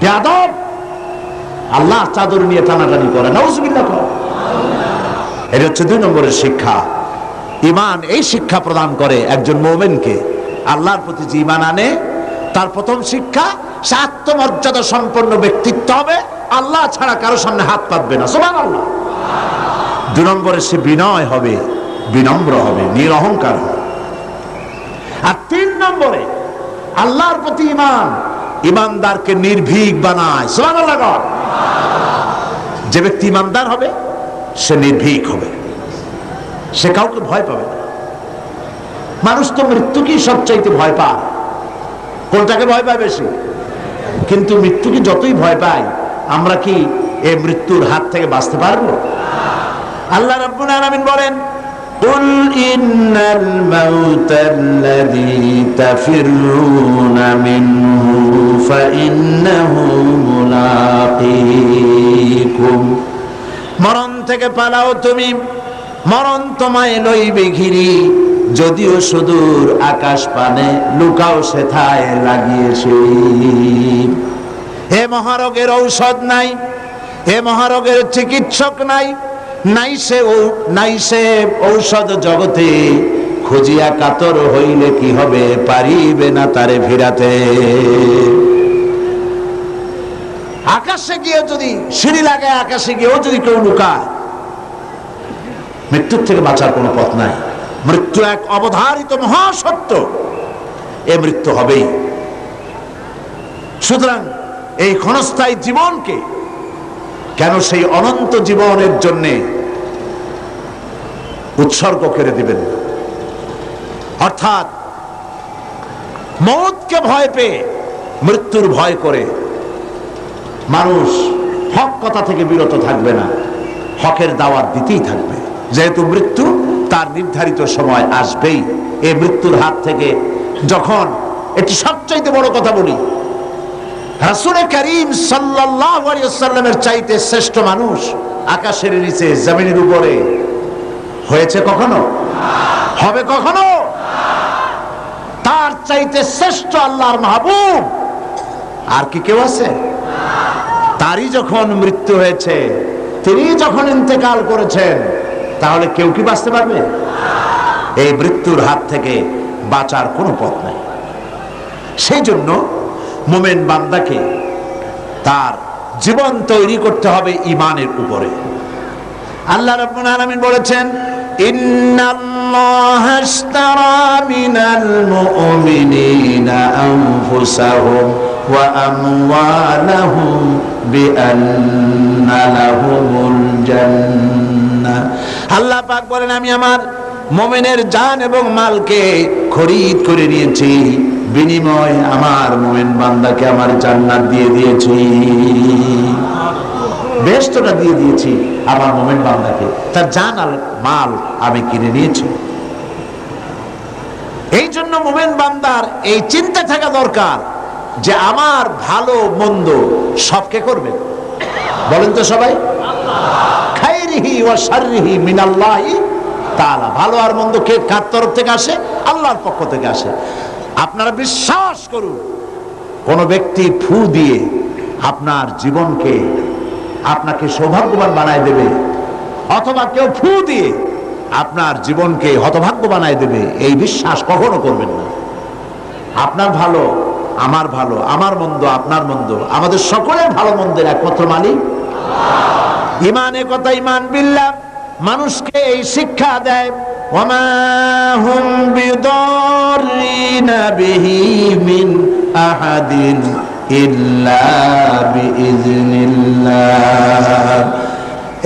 বেয়াদব! আল্লাহ চাদর নিয়ে টানাটানি করে, নাউজুবিল্লাহ। এটা হচ্ছে 2 নম্বরের শিক্ষা। ঈমান এই শিক্ষা প্রদান করে একজন মুমিনকে। আল্লাহর প্রতি যে ঈমান আনে, তার প্রথম শিক্ষা সে আত্মমর্যাদা সম্পন্ন ব্যক্তিত্ব হবে, আল্লাহ ছাড়া কারো সামনে হাত পাতবে না। সুবহানাল্লাহ। 2 নম্বরে সে বিনয় হবে, বিনম্র হবে, নিরহংকার হবে। আর 3 নম্বরে আল্লাহর প্রতি ঈমান ঈমানদারকে নির্ভীক বানায়। সুবহানাল্লাহ। যে ব্যক্তি ঈমানদার হবে সে নির্ভীক হবে, সে কাউকে ভয় পাবে না। মানুষ তো মৃত্যুকেই সবচাইতে ভয় পায়। কোনটাকে ভয় পায় বেশি? কিন্তু মৃত্যুকে যতই ভয় পাই, আমরা কি এই মৃত্যুর হাত থেকে বাঁচতে পারবো? আল্লাহ রাব্বুল আলামিন বলেন কুল ইন্নাল মাউতাল্লাযী তাফিরুনা মিনহু ফাইন্নাহু মুলাকীকুম। মরণ থেকে পালাও তুমি, মরণ তোমায় লইবে ঘিরি, যদিও সুদূর আকাশ পানে লুকাও সেথায় লাগিয়েছি। এ মহারোগের ঔষধ নাই, এ মহারোগের চিকিৎসক নাই, নাই সে ঔষধ জগতে, খুঁজিয়া কাতর হইলে কি হবে, পারিবে না তারে ফিরাতে। আকাশে গিয়ে যদি সিঁড়ি লাগায়, আকাশে গিয়েও যদি কেউ লুকায়, মৃত্যুর থেকে বাঁচার কোনো পথ নাই। মৃত্যু এক অবধারিত মহাসত্য, এ মৃত্যু হবেই। সুতরাং এই ক্ষণস্থায়ী জীবনকে কেন সেই অনন্ত জীবনের জন্যে উৎসর্গ করে দিবেন? অর্থাৎ মৌতকে ভয় পেয়ে, মৃত্যুর ভয় করে মানুষ হক কথা থেকে বিরত থাকবে না, হকের দাওয়াত দিতেই থাকবে। যেহেতু মৃত্যু তার নির্ধারিত সময় আসবেই। এই মৃত্যুর হাত থেকে যখন, একটি সবচাইতে বড় কথা বলি, রাসূল করিম সাল্লাল্লাহু আলাইহি ওয়াসাল্লামের চাইতে শ্রেষ্ঠ মানুষ আকাশের নিচে জমিনের উপরে হয়েছে কখনো? হবে কখনো? তার চাইতে শ্রেষ্ঠ আল্লাহর মাহবুব আর কি কেউ আছে? তারই যখন মৃত্যু হয়েছে, তিনি যখন ইন্তেকাল করেছেন, তাহলে কেউ কি বাঁচতে পারবে? এই মৃত্যুর হাত থেকে বাঁচার কোনো পথ নাই। সেই জন্য মুমিন বান্দাকে তার জীবন তৈরি করতে হবে ঈমানের উপরে। আল্লাহ রাব্বুল আলামিন বলেছেন, ইন্নাল্লাহা আশতারা মিনাল মুমিনিনা আনফুসাহুম ওয়া আমওয়ালাহুম বিআন্না লাহুমুল জান্নাহ। আল্লাহ পাক বলেন, আমি আমার মুমিনের জান এবং মালকে খরিদ করে নিয়েছি, বিনিময়ে আমার মুমিন বান্দাকে আমার জান্নাত দিয়ে দিয়েছি, বেহেশতটা দিয়ে দিয়েছি আমার মুমিন বান্দাকে, তার জান আর মাল আমি কিনে নিয়েছি। এই জন্য মুমিন বান্দার এই চিন্তা থাকা দরকার যে আমার ভালো মন্দ সবকে করবে। বলেন তো সবাই, খাইরিহি ওয়া শাররিহি মিনাল্লাহি তাআলা। ভালো আর মন্দ কে কার তরফ থেকে আসে? আল্লাহর পক্ষ থেকে আসে। আপনারা বিশ্বাস করুন, কোন ব্যক্তি ফু দিয়ে আপনার জীবনকে, আপনাকে সৌভাগ্যবান বানায় দেবে, অথবা কেউ ফু দিয়ে আপনার জীবনকে হতভাগ্য বানায় দেবে, এই বিশ্বাস কখনো করবেন না। আপনার ভালো আমার ভালো, আমার মন্দ আপনার মন্দ, আমাদের সকলের ভালো মন্দের একমাত্র মালিক আল্লাহ। ঈমানে কথা ঈমান বিল্লাহ মানুষকে এই শিক্ষা দেয়, ওয়ামা হুম বিদাররিনা বিহি মিন আহাদিন ইল্লা বিইজনিল্লাহ।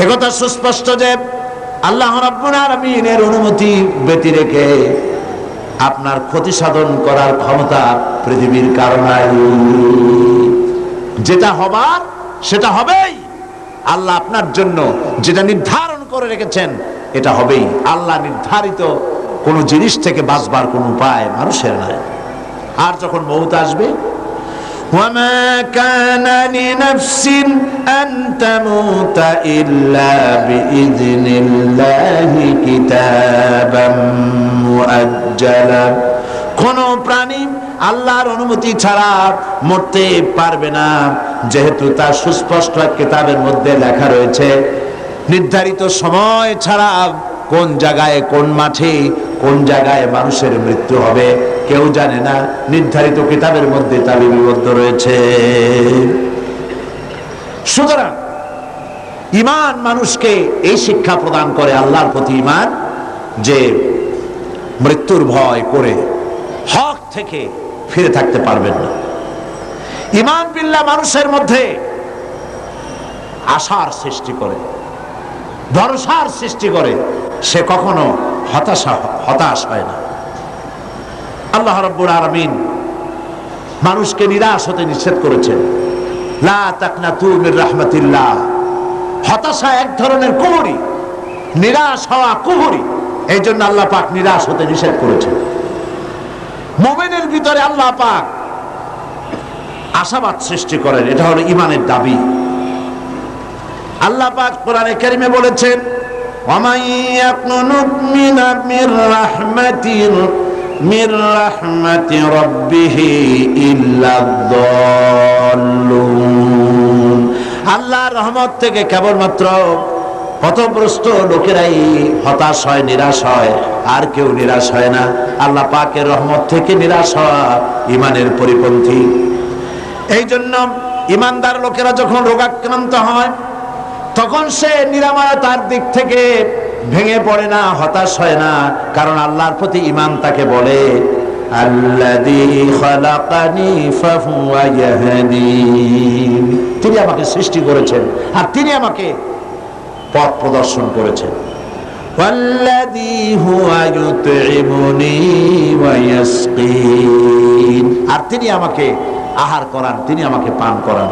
একথা সুস্পষ্ট যে আল্লাহ রাব্বুল আলামিনের অনুমতি ব্যতি রেখে আপনার ক্ষতি সাধন করার ক্ষমতা পৃথিবীর কারণে, যেটা হবার সেটা হবেই। আল্লাহ আপনার জন্য যেটা নির্ধারণ করে রেখেছেন এটা হবেই। আল্লাহ নির্ধারিত কোন জিনিস থেকে বাঁচবার কোন উপায় মানুষের নাই। আর যখন মউত আসবে, ওয়ামা কানা লিনাফসিন আন তামুতা ইল্লা বিইজনিল্লাহি কিতাবাম মুআজ্জালা। কোন প্রাণী আল্লাহর অনুমতি ছাড়া মরতে পারবে না, যেহেতু তার সুস্পষ্ট কিতাবের মধ্যে লেখা রয়েছে নির্ধারিত সময় ছাড়া কোন জায়গায়, কোন মাঠে, কোন জায়গায় মানুষের মৃত্যু হবে কেউ জানে না, নির্ধারিত কিতাবের মধ্যে তা লিপিবদ্ধ রয়েছে। সুতরাং ঈমান মানুষকে এই শিক্ষা প্রদান করে, আল্লাহর প্রতি ঈমান, যে মৃত্যুর ভয় করে হক থেকে ফিরে থাকতে পারবেন না। ঈমান বিল্লাহ মানুষের মধ্যে আশার সৃষ্টি করে, ভরসার সৃষ্টি করে, সে কখনো হতাশ হয় না। আল্লাহ রাব্বুল আলামিন মানুষকে নিরাশ হতে নিষেধ করেছেন, লা তাকনাতু মির রাহমাতিল্লাহ। হতাশা এক ধরনের কুফরি, নিরাশ হওয়া কুফরি। এই জন্য আল্লাহ পাক নিরাশ হতে নিষেধ করেছেন। মুমিনের ভিতরে আল্লাহ পাক আশাবাদ সৃষ্টি করেন, এটা হলো ঈমানের দাবি। আল্লাহ পাক কোরআনে কারিমে বলেছেন, ওয়ামান ইয়াকনুত মির রাহমাতি রাব্বিহি ইল্লা যাল্লুন। আল্লাহর রহমত থেকে কেবলমাত্র পথভ্রষ্ট লোকেরাই হতাশ হয়, নিরাশ হয়, আর কেউ নিরাশ হয় না। আল্লাহ পাকের রহমত থেকে নিরাশ হওয়া ঈমানের পরিপন্থী। এই জন্য ঈমানদার লোকেরা যখন রোগাক্রান্ত হয় তখন সে নিরাময়তার দিক থেকে ভেঙে পড়ে না, হতাশ হয় না, কারণ আল্লাহর প্রতি ঈমান তাকে বলে আল্লাযী খালাকানি ফাহুয়া ইয়াহদিন। তিনি আমাকে সৃষ্টি করেছেন আর তিনি আমাকে পথ প্রদর্শন করেছেন। ওয়াল্লাযী হুয়া ইউতঈমুনি ওয়া ইয়াসকিন। আর তিনি আমাকে আহার করান, তিনি আমাকে পান করান।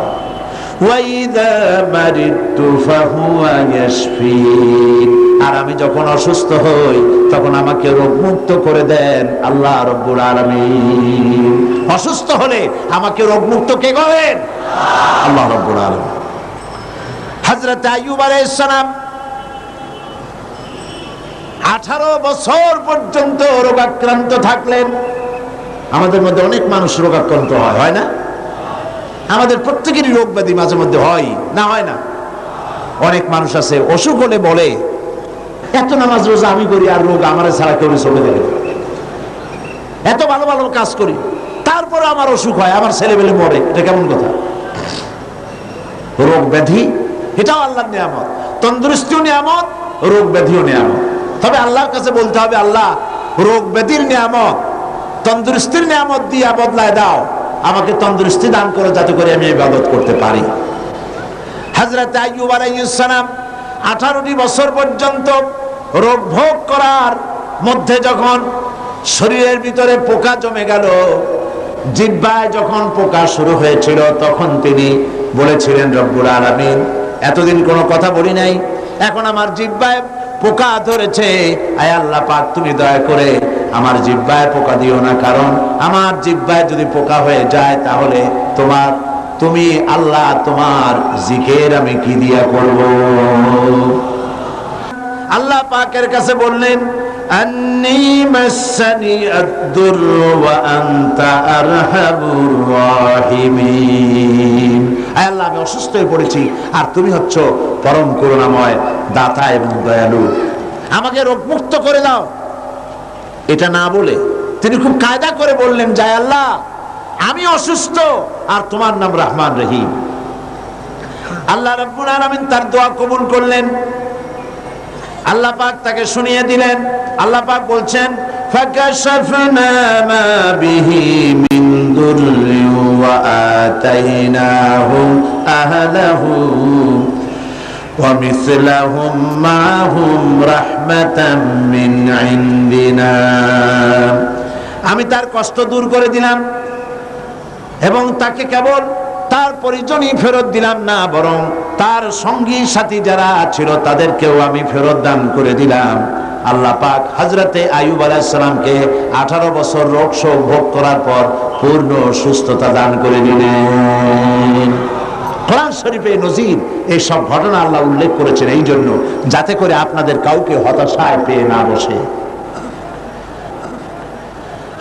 ওয়া ইযা মারিদতু ফাহুয়া ইয়াশফিন। আর আমি যখন অসুস্থ হই তখন আমাকে রোগমুক্ত করে দেন আল্লাহ রাব্বুল আলামিন। অসুস্থ হলে আমাকে রোগমুক্ত কে করেন? আল্লাহ রাব্বুল আলামিন। হযরত আইয়ুব আলাইহিস সালাম 18 বছর পর্যন্ত রোগাক্রান্ত থাকলেন। আমাদের মধ্যে অনেক মানুষ রোগাক্রান্ত হয় না? আমাদের প্রত্যেকেরই রোগ ব্যাধি মাঝে মধ্যে হয় না, হয় না? অনেক মানুষ আছে অসুখ হলে বলে এত নামাজ রোজা আমি করি আর রোগ আমারে ছাড়া কেউ চলে দেখে, এত ভালো ভালো কাজ করি তারপরে আমার অসুখ হয়, আমার ছেলেমেলে মরে। এটা কেমন কথা? রোগ ব্যাধি এটাও আল্লাহর নিয়ামত, তন্দুরুস্তিও নিয়ামত, রোগ ব্যাধিও নিয়ামত। তবে আল্লাহর কাছে বলতে হবে, আল্লাহ রোগ ব্যাধির নিয়ামত তন্দুরুস্তির নিয়ামত দিয়া বদলায় দাও, আমাকে তন্দুরুস্তি দান করো যাতে করে আমি ইবাদত করতে পারি। হযরত আইয়ুব আলাইহিস সালাম 18টি বছর পর্যন্ত রোগ ভোগ করার মধ্যে যখন শরীরের ভিতরে পোকা জমে গেল, জিহ্বায় যখন পোকা শুরু হয়েছিল, তখন তিনি বলেছিলেন রব্বুল আলামিন এতদিন কোনো কথা বলি নাই, এখন আমার জিহ্বায় পোকা ধরেছে, আয় আল্লাহ পাক তুমি দয়া করে আমার জিহ্বায় পোকা দিও না, কারণ আমার জিহ্বায় যদি পোকা হয়ে যায় তাহলে তুমি আল্লাহ তোমার জিকির আমি কি দিয়া করব? আল্লাহ পাকের কাছে বললেন আন্নী মাসানি আদ-দুররু ওয়া আনতা আরহামুর রাহিমিন। আয় আল্লাহ আমি অসুস্থ হয়ে পড়েছি আর তুমি হচ্ছো পরম করুণাময় দাতা এবং দয়ালু, আমাকে রোগমুক্ত করে দাও। এটা না বলে তিনি খুব কায়দা করে বললেন যায় আল্লাহ আমি অসুস্থ আর তোমার নাম রহমান রহিম। আল্লাহ রাব্বুল আলামিন তার দোয়া কবুল করলেন, আল্লাহ পাক তাকে শুনিয়ে দিলেন। আল্লাহ পাক বলছেন ফাকাশাফনা মা বিহি মিন দুররি ওয়া আতাইনাহু আহলাহু ওয়া মিসলাহুম মাহুম রাহমাতাম মিন ইনদিনা। আমি তার কষ্ট দূর করে দিলাম এবং তাকে কেবল তার পরিজনই ফেরত দিলাম না, বরং তার সঙ্গী সাথী যারা ছিল তাদেরকেও আমি ফেরত দান করে দিলাম। আল্লাহ পাক হযরতে আইয়ুব আলাইহিস সালামকে 18 বছর রোগ শোক ভোগ করার পর পূর্ণ সুস্থতা দান করে দিলেন। কোরআন শরীফে নজির এই সব ঘটনা আল্লাহ উল্লেখ করেছেন এই জন্য, যাতে করে আপনাদের কাউকে হতাশায় পেয়ে না বসে।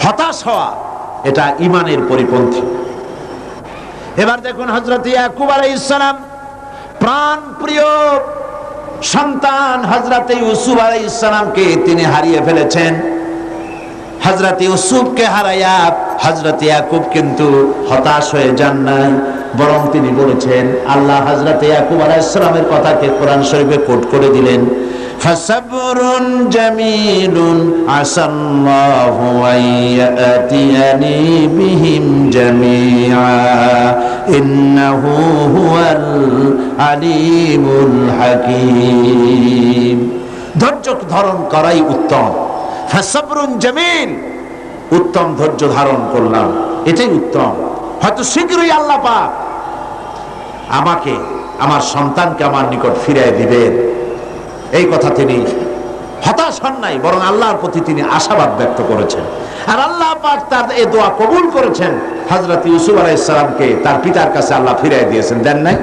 হতাশ হওয়া এটা ঈমানের পরিপন্থী। এবার দেখুন হযরত ইয়াকুব আলাইহিস সালাম প্রাণ প্রিয় সন্তান হযরত ইউসুফ আলাইহিস সালামকে তিনি হারিয়ে ফেলেছেন। হযরত ইউসুফকে হারায়া হযরত ইয়াকুব কিন্তু হতাশ হয়ে যান নাই, বরং তিনি বলেছেন, আল্লাহ হযরত ইয়াকুব আলাইহিস সালামের কথাকে কোরআন শরীফে কোট করে দিলেন, ফাসাবরুন জামিলুন আসাল্লাহু আইয়াতিয়ানি বিহিম জামিআ ইন্নাহু হুয়াল আলিমুল হাকীম। ধৈর্য ধারণ করাই উত্তম। ফাসাবরুন জামিল, উত্তম ধৈর্য ধারণ করলাম, এটাই উত্তম। হয়তো শীঘ্রই আল্লাহ পাক আমাকে আমার সন্তানকে আমার নিকট ফিরিয়ে দিবেন, এই কথা তিনি হতাশ হন নাই, বরং আল্লাহর প্রতি তিনি আশাবাদ ব্যক্ত করেছেন। আর আল্লাহ পাক তার এই দোয়া কবুল করেছেন। হযরত ইউসুফ আলাইহিস সালামকে তার পিতার কাছে আল্লাহ ফিরিয়ে দিয়েছেন, দেন নাই?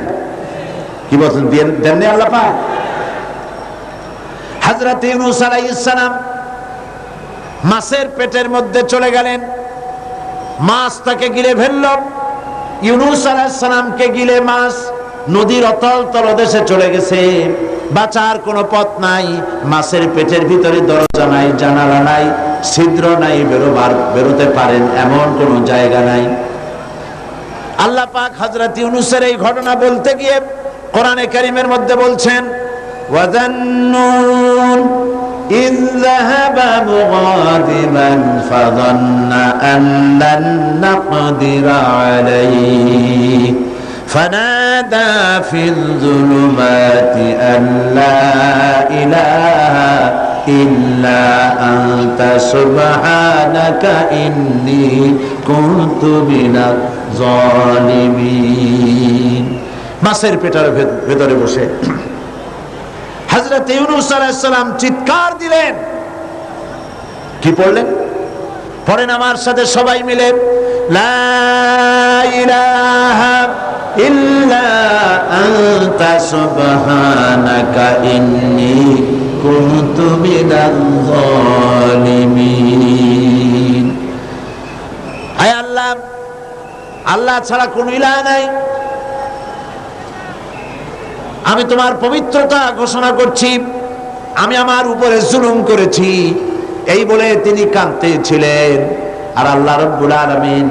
কি বলেন, দেন নাই আল্লাহ পাক? হযরত ইউনূস আলাইহিস সালাম মাছের পেটের মধ্যে চলে গেলেন, মাছ তাকে গিলে ফেলল। ইউনূস আলাইহিস সালামকে গিলে মাছ নদীর অতল তলদেশে চলে গেছে, বাঁচার কোনো পথ নাই। মাছের পেটের ভিতরে দরজা নাই, জানালা নাই, ছিদ্র নাই, বেরোতে পারেন এমন কোনো জায়গা নাই। আল্লাহ পাক হযরত ইউনূসের এই ঘটনা বলতে গিয়ে কোরআনে কারীমের মধ্যে বলছেন ওয়াযান্নুন إذ ذهب مغاضبا فظن أن لن نقدر عليه فنادى في الظلمات أن لا إله إلا أنت سبحانك إني كنت من الظالمين মাছের পেটের ভেতরে বসে হযরত ইউনূস আলাইহিস সালাম চিৎকার দিলেন। কি পড়লেন? পড়েন আমার সাথে সবাই মিলে, লা ইলাহা ইল্লা আনতা সুবহানাকা ইন্নী কুনতু মিনাল যালিমিন। হায় আল্লাহ, আল্লাহ ছাড়া কোনো ইলাহ নাই, আমি তোমার পবিত্রতা ঘোষণা করছি, আমি আমার উপরে জুলুম করেছি। এই বলে তিনি কাঁদতেছিলেন। আর আল্লাহ রাব্বুল আলামিন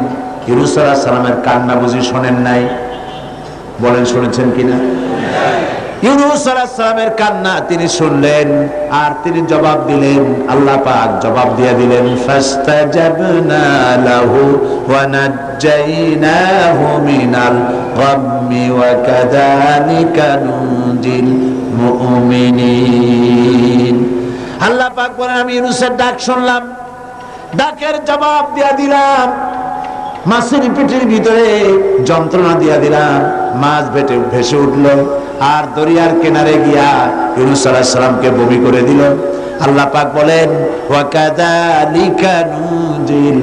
ইউনূস আলাইহিস সালামের কান্না বুঝি শোনেন নাই? বলেন শুনেছেন কিনা? ইউনূস আলাইহিস সালামের কান্না তিনি শুনলেন আর তিনি জবাব দিলেন। আল্লাহ পাক জবাব দিয়ে দিলেন, ফাস্তাজাবনা লাহু ওয়া নাজ্জাইনাহু মিনাল গাম্মি ওয়া কাযালিকা নুনজিল মুমিনিন। আল্লাহ পাক বলেন, আমি ইউনূসের ডাক শুনলাম, ডাকের জবাব দিয়ে দিলাম, মাছের পেটের ভিতরে যন্ত্রণা দিয়ে দিলাম, মাছ ভেসে উঠলো আর দরিয়ার কিনারে গিয়া ইউনূস আলাইহিস সালামকে বমি করে দিল। আল্লাহ পাক বলেন, ওয়া কাযালিকা নুনজিল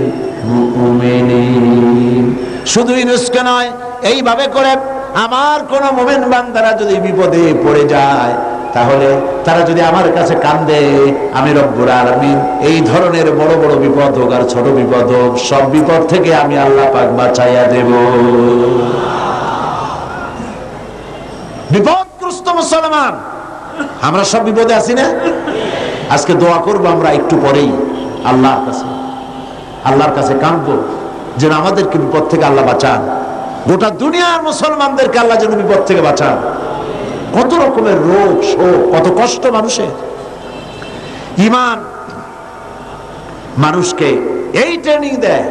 মুমিনিন। শুধু ইউনূসকে নয়, এইভাবে করে আমার কোন মুমিন বান্দারা যদি বিপদে পড়ে যায়, তাহলে তারা যদি আমার কাছে কান্দে, আমি রব্বুল আলামিন এই ধরনের বড় বড় বিপদ হোক আর ছোট বিপদ হোক, সব বিপদ থেকে আমি আল্লাহ পাক বাঁচাইয়া দেব। বিপদগ্রস্ত মুসলমান আমরা সব বিপদে আছি না? আজকে দোয়া করবো আমরা একটু পরেই আল্লাহর কাছে কাঁদবো যেন আমাদেরকে বিপদ থেকে আল্লাহ বাঁচান। গোটা দুনিয়ার মুসলমানদেরকে আল্লাহ যেন বিপদ থেকে বাঁচান। কত রকমের রোগ শোক, কত কষ্ট মানুষের। ঈমান মানুষকে এই ট্রেনিং দেয়,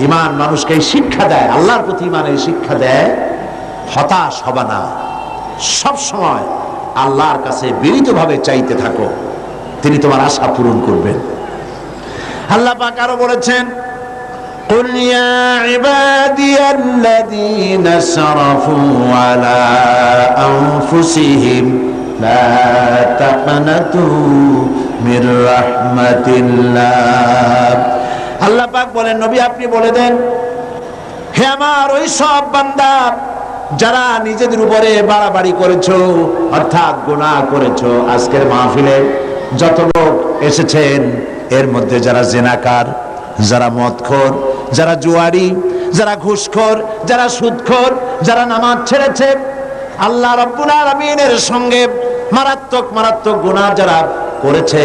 ঈমান মানুষকে এই শিক্ষা দেয়, আল্লাহর প্রতি ঈমানের শিক্ষা দেয়, হতাশ হবে না, সব সময় আল্লাহর কাছে বিনীতভাবে চাইতে থাকো, তিনি তোমার আশা পূরণ করবেন। আল্লাহ পাক আরো বলেছেন, قل يا عبادي الذين اسرفوا على أنفسهم لا تقنطوا من رحمة الله। আল্লাহ পাক বলেন, নবী আপনি বলে দেন, হে আমার ওই সব বান্দা যারা নিজেদের উপরে বাড়াবাড়ি করেছো, অর্থাৎ গুনাহ করেছো। আজকের মাহফিলে যত লোক এসেছেন, এর মধ্যে যারা জিনাকার, যারা মদখোর, যারা জুয়ারি, যারা ঘুষখোর, যারা সুদখোর, যারা নামাজ ছেড়েছে, আল্লাহ রাব্বুল আলামিনের সঙ্গে মারাত্মক মারাত্মক গুনাহ যারা করেছে,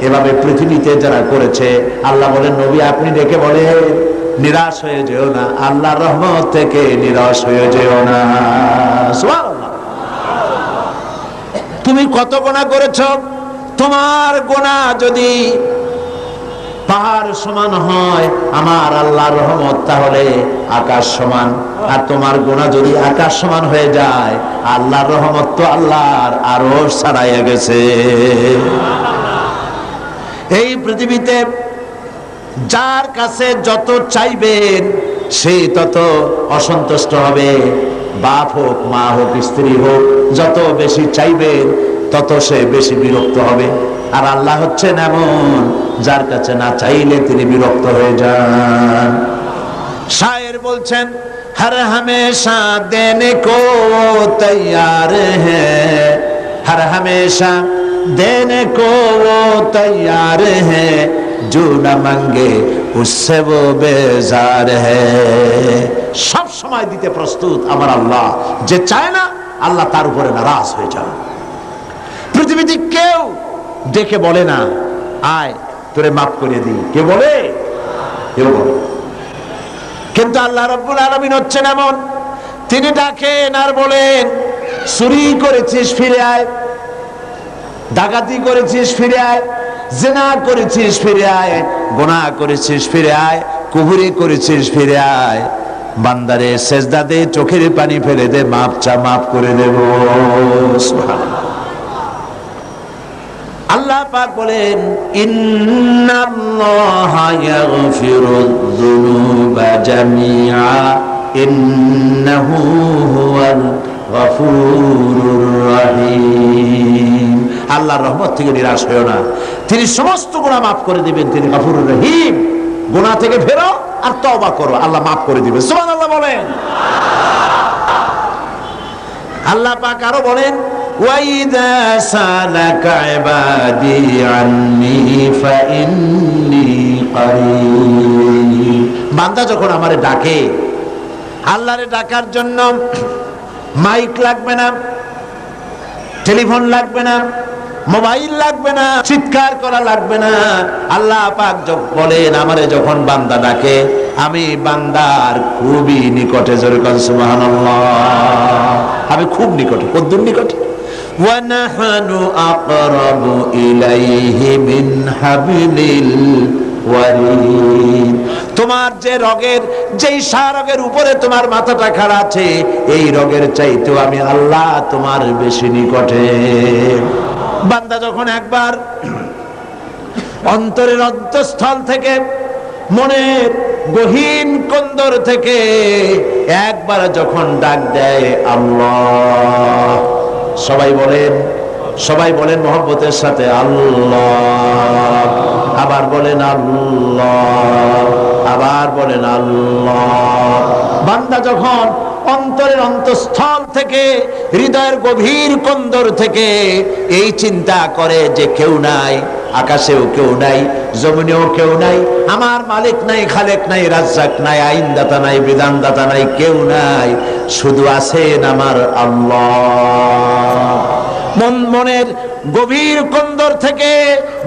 এভাবে পৃথিবীতে যারা করেছে, আল্লাহ বলেন, নবী আপনি ডেকে বলেন, নিরাশ হয়ে যেও না, আল্লাহর রহমত থেকে নিরাশ হয়ে যেও না। সুবহানাল্লাহ। তুমি কত গুনাহ করেছো, তোমার গুনাহ যদি পাহাড় সমান হয় আমার আল্লাহর রহমত তাহলে আকাশ সমান, আর তোমার গুনাহ যদি আকাশ সমান হয়ে যায়, আল্লাহর রহমত তো আল্লাহর আরশ ছাড়াইয়া গেছে। এই পৃথিবীতে যার কাছে যত চাইবেন সে তত অসন্তুষ্ট হবে। বাপ হোক, মা হোক, স্ত্রী হোক, যত বেশি চাইবেন তত সে বেশি বিরক্ত হবে। আর আল্লাহ হচ্ছেন এমন, যার কাছে না চাইলে তিনি বিরক্ত হয়ে যান। শায়ের বলছেন, হর হমেশা দেনে কো তৈয়ার হ্যায়, হর হমেশা দেনে কো তৈয়ার হ্যায়, जो न मांगे उससे वो बेजार है। সব সময় দিতে প্রস্তুত আমার আল্লাহ, যে চায় না আল্লাহ তার উপরে নারাজ হয়ে যান। পৃথিবীতে কেউ ডেকে বলে না, আয় তোরে মাফ করে দিই, কে বলে? কেউ বলে। কিন্তু আল্লাহ রাব্বুল আলামিন হচ্ছেন এমন, তিনি ডাকেন আর বলেন, চুরি করেছিস ফিরে আয়, ডাকাতি করেছিস ফিরে আয়, জিনা করেছিস ফিরে আয়, গুনাহ করেছিস ফিরে আয়, কুফরি করেছিস ফিরে আয়। বান্দারে সেজদা দে, চোখের পানি ফেলে দে, মাপ চা, মাফ করে দেব। সুবহানাল্লাহ। আল্লাহ পাক বলেন ইন্নাল্লাহা ইয়াগফিরুয যুনুবা জামিআ ইন্নাহু হুয়াল গফুরুর রহিম। আল্লাহর রহমত থেকে নিরাশ হয়ো না, তিনি সমস্ত গুনাহ মাফ করে দিবেন, তিনি গফুরুর রহিম। গুনাহ থেকে ফেরো আর তওবা করো, আল্লাহ মাফ করে দিবেন। সুবহানাল্লাহ বলেন। আল্লাহ পাক আরো বলেন ওয়াইদা সালাকা ইবাদি আন্নী ফাইন্নী কারীব। বান্দা যখন আমারে ডাকে, আল্লাহরে ডাকার জন্য মাইক লাগবে না, টেলিফোন লাগবে না, মোবাইল লাগবে না, চিৎকার করা লাগবে না। আল্লাহ পাক বলেন আমারে যখন বান্দা ডাকে, আমি বান্দার খুবই নিকটে। জোরে কোন সুবহানাল্লাহ। আমি খুব নিকটে। কদ্দুর নিকটে? ওয়া নাহনু আকরাবু ইলাইহি মিন হাবলিল ওয়ারিদ। তোমার যে রগের, যেই রগের উপরে তোমার মাথাটা খাড়া আছে, এই রগের চাইতেও আমি আল্লাহ তোমার বেশি নিকটে। বান্দা যখন একবার অন্তরের অন্তঃস্থল থেকে, মনের গহীন কন্দর থেকে একবার যখন ডাক দেয় আল্লাহ, সবাই বলেন মহব্বতের সাথে আল্লাহ। আবার বলেন আল্লাহ, আবার বলেন আল্লাহ। বান্দা যখন অন্তরের অন্তঃস্থল থেকে, হৃদয়ের গভীর কন্দর থেকে এই চিন্তা করে যে কেউ নাই, আকাশেও কেউ নাই, জমিনেও কেউ নাই, আমার মালিক নাই, খালেক নাই, রাজ্জাক নাই, আইনদাতা নাই, বিধানদাতা নাই, কেউ নাই, শুধু আছেন আমার আল্লাহ। মনের গভীর কন্দর থেকে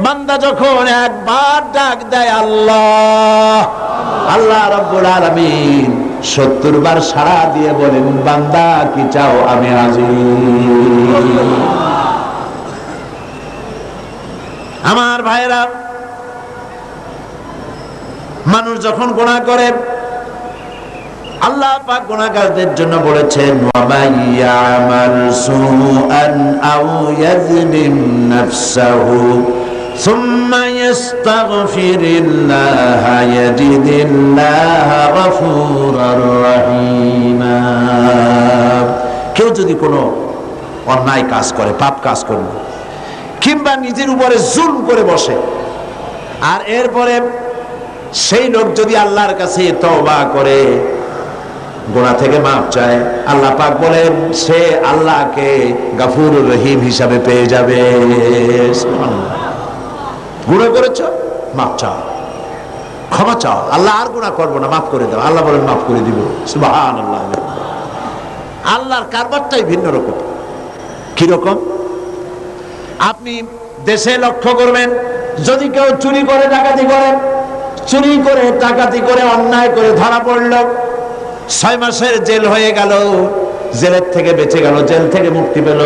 বান্দা যখন একবার ডাক দেয় আল্লাহ, আল্লাহ রাব্বুল আলামিন 70 বার সাড়া দিয়ে বলেন বান্দা কি চাও, আমি হাজির। আমার ভাইরা, মানুষ যখন গুনাহ করে, আল্লাহ পাক গুনাহগারদের জন্য বলেছেন ওয়া মাইয়ামাল সুআন আও ইয়াযলিম নাফসাহু সুম্মা ইস্তাগফিরিল্লাহা ইয়াজিদিল্লাহা গফুরার রহিমা। কেউ যদি কোনো অন্যায় কাজ করে, পাপ কাজ করে, কিংবা নিজের উপরে জুলম করে বসে, আর এরপরে সেই লোক যদি আল্লাহর কাছে তওবা করে, গুনাহ থেকে মাপ চায়, আল্লাহ পাক বলেন সে আল্লাহকে গফুরুর রহিম হিসাবে পেয়ে যাবে। গুনাহ করেছ, মাপ চাও, ক্ষমা চাও, আল্লাহ আর গুনাহ করবো না, মাফ করে দাও। আল্লাহ বলেন মাফ করে দিব। সুবহানাল্লাহ। আল্লাহর কারবারটাই ভিন্ন রকম। কিরকম? আপনি দেশে লক্ষ্য করবেন, যদি কেউ চুরি করে, ডাকাতি করে, চুরি করে, ডাকাতি করে, অন্যায় করে ধরা পড়ল, 6 মাসের জেল হয়ে গেল, জেলের থেকে বেঁচে গেল, জেল থেকে মুক্তি পেল,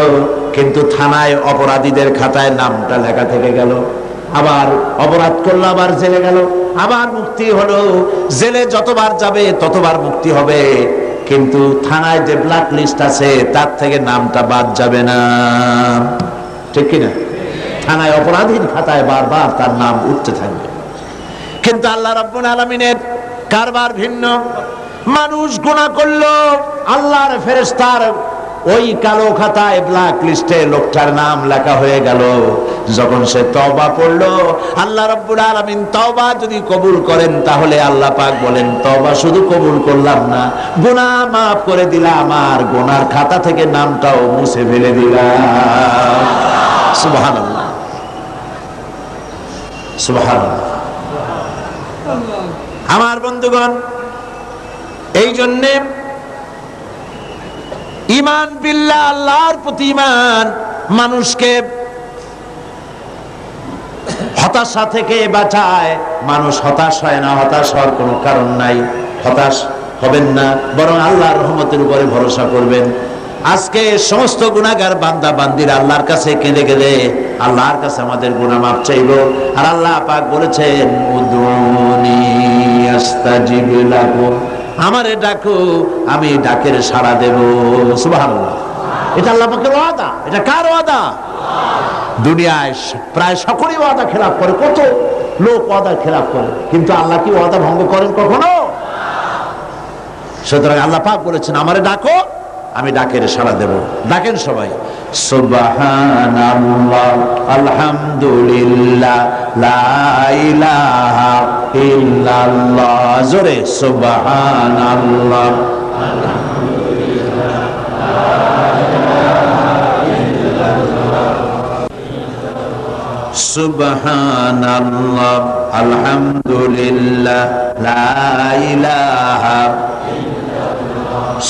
কিন্তু থানায় অপরাধীদের খাতায় নামটা লেখা থেকে গেল। আবার অপরাধ করলো, আবার জেলে গেল, আবার মুক্তি হলো। জেলে যতবার যাবে ততবার মুক্তি হবে, কিন্তু থানায় যে ব্ল্যাক লিস্ট আছে তার থেকে নামটা বাদ যাবে না। ঠিক কিনা? থানায় অপরাধীর খাতায় বারবার তার নাম উঠতে থাকবে। কিন্তু আল্লাহ রাব্বুল আলামিনের কারবার ভিন্ন। মানুষ গুনাহ করলো, আল্লাহর ফেরেশতার ওই কালো খাতায়, ব্ল্যাক লিস্টে লোকটার নাম লেখা হয়ে গেল। যখন সে তওবা পড়লো, আল্লাহ রাব্বুল আলামিন তওবা যদি কবুল করেন, তাহলে আল্লাহ পাক বলেন তওবা শুধু কবুল করলাম না, গুনাহ মাফ করে দিলাম, আর গুনার খাতা থেকে নামটাও মুছে ফেলে দিলাম। সুবহানাল্লাহ, সুবহানাল্লাহ। আমার বন্ধুগণ, এই জন্যে ঈমান বিল্লাহ, আল্লাহর প্রতি ঈমান, মানুষকে হতাশা থেকে বাঁচায়। মানুষ হতাশ হয় না, হতাশ হওয়ার কোনো কারণ নাই। হতাশ হবেন না, বরং আল্লাহর রহমতের উপরে ভরসা করবেন। আজকে সমস্ত গুনাহগার বান্দা বান্দিরা আল্লাহর কাছে কেঁদে কেঁদে আল্লাহর কাছে আমাদের গুনাহ মাফ চাইবো। আর আল্লাহ পাক বলেছেন উদুনি আস্তাজিব লাকুম, আমারে ডাকো আমি ডাকের সাড়া দেব। সুবহানাল্লাহ, এটা আল্লাহ পাকের ওয়াদা। এটা কার ওয়াদা? দুনিয়ায় প্রায় সকলেই ওয়াদা খেলাফ করে, কত লোক ওয়াদা খেলাফ করে, কিন্তু আল্লাহ কি ওয়াদা ভঙ্গ করেন কখনো? সুতরাং আল্লাহ পাক বলেছেন আমারে ডাকো আমি ডাকের সাড়া দেব। ডাকেন সবাই, সুবহানাল্লাহ আলহামদুলিল্লাহ লা ইলাহা ইল্লাল্লাহ, জোরে সুবহানাল্লাহ সুবহানাল্লাহ আলহামদুলিল্লাহ লা ইলাহা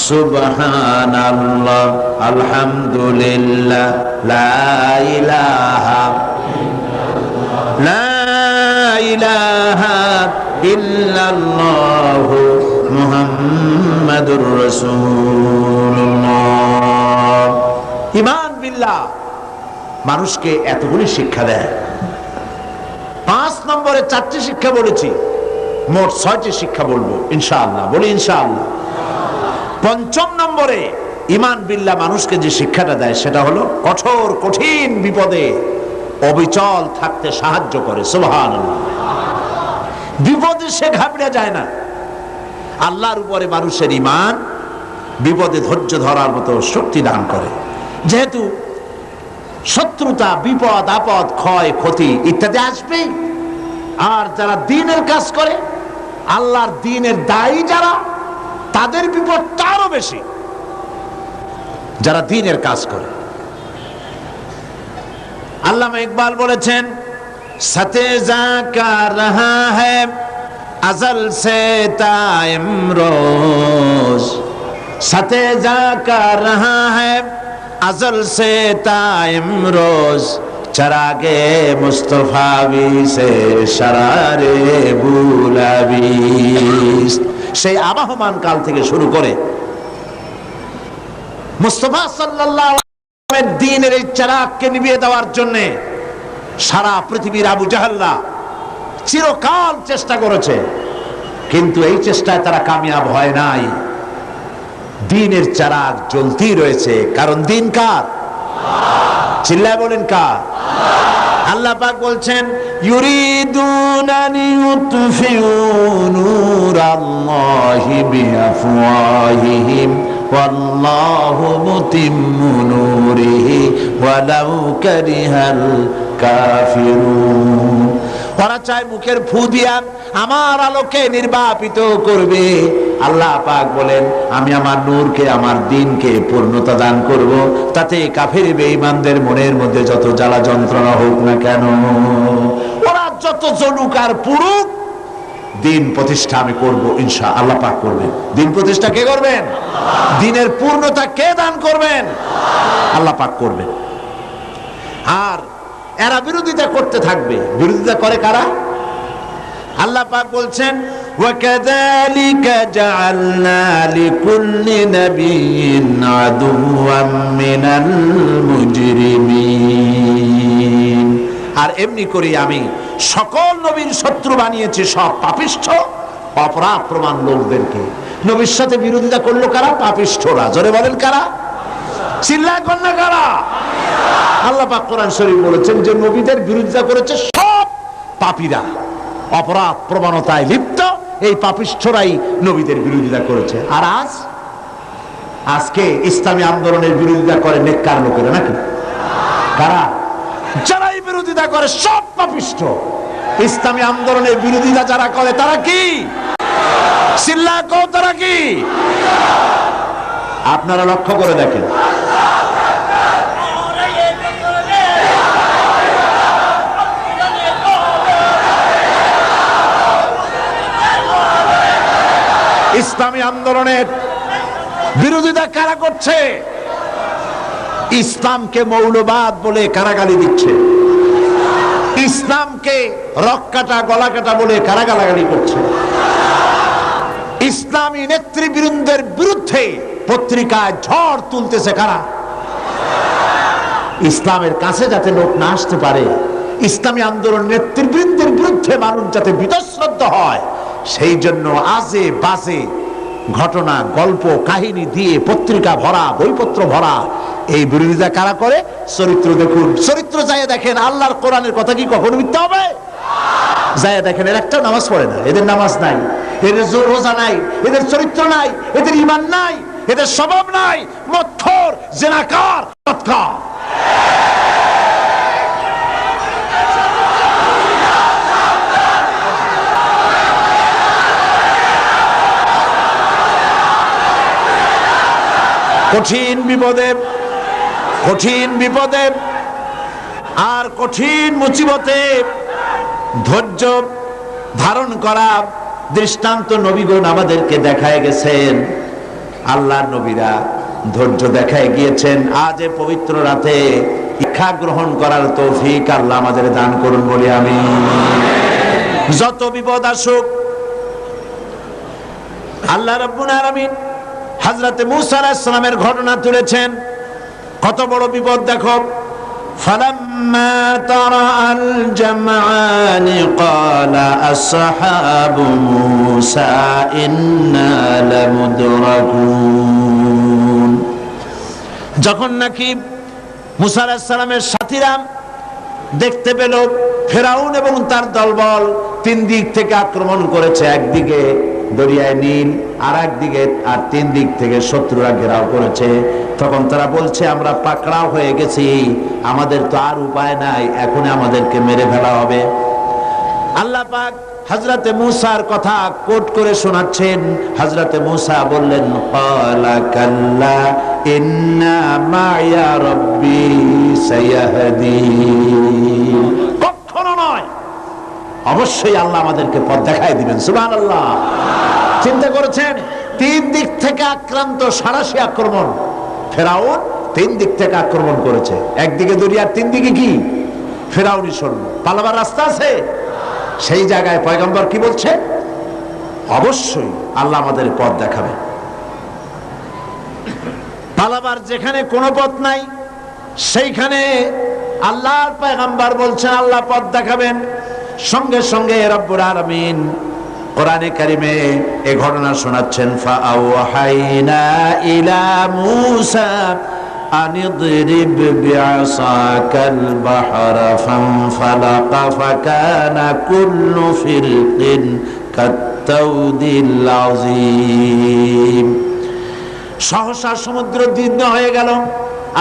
সুবহানাল্লাহ আলহামদুলিল্লাহ লা ইলাহা ইল্লাল্লাহ মুহাম্মাদুর রাসূলুল্লাহ। ঈমান বিল্লাহ মানুষকে এতগুলি শিক্ষা দেয়। 5 নম্বরে 4টি শিক্ষা বলেছি, মোট 6টি শিক্ষা বলবো ইনশাআল্লাহ। বলি ইনশাআল্লাহ। 5ম নম্বরে ঈমান বিল্লাহ মানুষকে যে শিক্ষাটা দেয় সেটা হলো কঠোর কঠিন বিপদে অবিচল থাকতে সাহায্য করে। সুবহানাল্লাহ, বিপদে সে ঘাবড়ে যায় না। আল্লাহর উপরে মানুষের ঈমান বিপদে ধৈর্য ধরার মতো শক্তি দান করে। যেহেতু শত্রুতা, বিপদ আপদ, ক্ষয় ক্ষতি ইত্যাদি আসবেই, আর যারা দ্বীনের কাজ করে, আল্লাহর দ্বীনের দায়ী যারা, তাদের বিপদ আরো বেশি। যারা দ্বীনের কাজ করে, আল্লামা ইকবাল বলেছেন সাথে জাকা রহা হ্যায় আজল সে তা ইমরোজ, সাথে জাকা রহা হ্যায় अजल से ताइम रोज चरागे मुस्तफावी से शरारे बुलाबिस। সেই আবাহমান কাল থেকে শুরু করে মুস্তাফা সাল্লাল্লাহু আলাইহি ওয়াসাল্লামের দ্বীনের এই চিরাগকে নিভিয়ে দেওয়ার জন্য সারা পৃথিবীর আবু জাহেলরা চিরকাল চেষ্টা করেছে, কিন্তু এই চেষ্টায় তারা কামিয়াব হয় নাই। দ্বীনের চিরাগ জ্বলতেই রয়েছে, কারণ দ্বীন কার? চিল্লায় বলেন কার? আল্লাহ পাক বলছেন ইউরিদুনা লিইউতফিউ নূরাল্লাহি বিআফওয়াহিহিম ওয়াল্লাহু মুতিম্মু নূরিহি ওয়ালাউ কারিহাল কাফিরুন। ওরা চায় মুখের ফু দিয়া আমার আলোকে নির্বাপিত করবে। আল্লাহ পাক বলেন আমি আমার নূরকে, আমার দ্বীনকে পূর্ণতা দান করব, তাতে কাফের বেঈমানদের মনের মধ্যে যত জ্বালা যন্ত্রণা হোক না কেন, ওরা যত জ্বলুক আর পুরুক, দ্বীন প্রতিষ্ঠা আমি করব ইনশাআল্লাহ। আল্লাহ পাক করবেন। দ্বীন প্রতিষ্ঠা কে করবেন? দ্বীনের পূর্ণতা কে দান করবেন? আল্লাহ পাক করবেন। আর এরা বিরোধিতা করতে থাকবে। বিরোধিতা করে কারা? আল্লাহ পাক বলছেন ওয়াকাযালিকা জাআলনা লিকুল্লি নাবিয়্যিন আদুওয়াম মিনাল মুজরিমিন। আর এমনি করে আমি সকল নবীর শত্রু বানিয়েছি সব পাপিষ্ঠ অপরাধ প্রমাণ লোকদেরকে। নবীর সাথে বিরোধিতা করলো কারা? পাপিষ্ঠরা। জোরে বলেন কারা? চিল্লায় কোন না কারা? আল্লাহ পাক কোরআন শরীফ বলেছেন যে নবীদের বিরোধিতা করেছে সব পাপীরা, অপরাধ প্রবণতায় লিপ্ত এই পাপিষ্ঠরাই নবীদের বিরোধিতা করেছে। আর আজকে ইসলামী আন্দোলনের বিরোধিতা করে নেককার লোকেরা, নাকি? কারা? যারাই বিরোধিতা করে সব পাপিষ্ঠ। ইসলামী আন্দোলনের বিরোধিতা যারা করে তারা কি? চিল্লায় কও তারা কি? আপনারা লক্ষ্য করে দেখেন, ইসলামী আন্দোলনের বিরোধিতা কারা করছে? ইসলামকে মৌলবাদ বলে কারা গালি দিচ্ছে? ইসলামকে রক কাটা গলা কাটা বলে কারা গালাগালি করছে? ইসলামী নেতৃবৃন্দের বিরুদ্ধে পত্রিকায় ঝড় তুলতেছে কারা? ইসলামের কাছে যাতে লোক না আসতে পারে, ইসলামী আন্দোলন নেতৃবৃন্দের বিরুদ্ধে মানুষ যাতে বীতশ্রদ্ধ হয়, সেই জন্য আজে বাজে ঘটনা, গল্প, কাহিনী দিয়ে পত্রিকা ভরা, বইপত্র ভরা। এই বিরোধিতা কারা করে? চরিত্র দেখুন, চরিত্র যায় দেখেন। আল্লাহর কোরআনের কথা কি কখনো মিথ্যা হবে? যায় দেখেন, এর একটা নামাজ পড়ে না, এদের নামাজ নাই, এদের রোজা নাই, এদের চরিত্র নাই, এদের ঈমান নাই, এদের স্বভাব নাই, মৎখর, জিনাকার, বদকার। কঠিন বিপদে, কঠিন বিপদে আর কঠিন মুসিবতে ধৈর্য ধারণ করা দৃষ্টান্ত নবীগণ আমাদেরকে দেখায় গেছেন। আল্লাহর নবীরা ধৈর্য দেখায় গিয়েছেন। আজ এ পবিত্র রাতে শিক্ষা গ্রহণ করার তৌফিক আল্লাহ আমাদের দান করুন বলি আমি। যত বিপদ আসুক, আল্লাহ রাব্বুল আলামিন হযরতে মূসা আলাইহিস সালামের ঘটনা তুলেছেন। কত বড় বিপদ দেখো। ফালাম্মা তারাআল জামআনি ক্বালা আসহাবু মূসা ইন্না লামুদরাকুন। যখন নাকি মূসা আলাইহিস সালামের সাথীরা দেখতে পেল ফেরাউন এবং তার দলবল তিন দিক থেকে আক্রমণ করেছে, একদিকে দরিয়ায় নীল, আর একদিকে, আর তিন দিক থেকে শত্রুরা ঘেরাও করেছে, তখন তারা বলছে আমরা পাকড়াও হয়ে গেছি, আমাদের তো আর উপায় নাই, এখন আমাদেরকে মেরে ফেলা হবে। আল্লাহ পাক হযরতে মূসার কথা কোট করে শোনাচ্ছেন। হযরতে মূসা বললেন, ক্বালা কাল্লা ইন্না মা'য়া রাব্বি সায়াহদিন। কখনো নয়, অবশ্যই আল্লাহ আমাদেরকে পথ দেখায় দিবেন। সুবহানাল্লাহ। চিন্তা করেছেন, তিন দিক থেকে আক্রান্ত, সারাশি আক্রমণ। ফেরাউন তিন দিক থেকে আক্রমণ করেছে, একদিকে দরিয়ার, তিন দিকে কি ফেরাউনি সৈন্য। পালাবার রাস্তা আছে? সেই জায়গায় পয়গম্বর কি বলছে? অবশ্যই আল্লাহ আমাদের পথ দেখাবে। পালাবার যেখানে কোনো পথ নাই, সেইখানে আল্লাহর পয়গম্বর বলছেন আল্লাহ পথ দেখাবেন। সঙ্গে সঙ্গে রব্বুল আলামিন কোরআনে কারিমে এই ঘটনা শোনাচ্ছেন। ফাআওহাইনা ইলা মূসা আনিদরিব বিআসাকাল বাহরা ফানফালাকা ফাকানা কুল্লু ফিরকিন কাত্তাউদিল আযীম। সহসা সমুদ্র দীর্ঘ হয়ে গেল।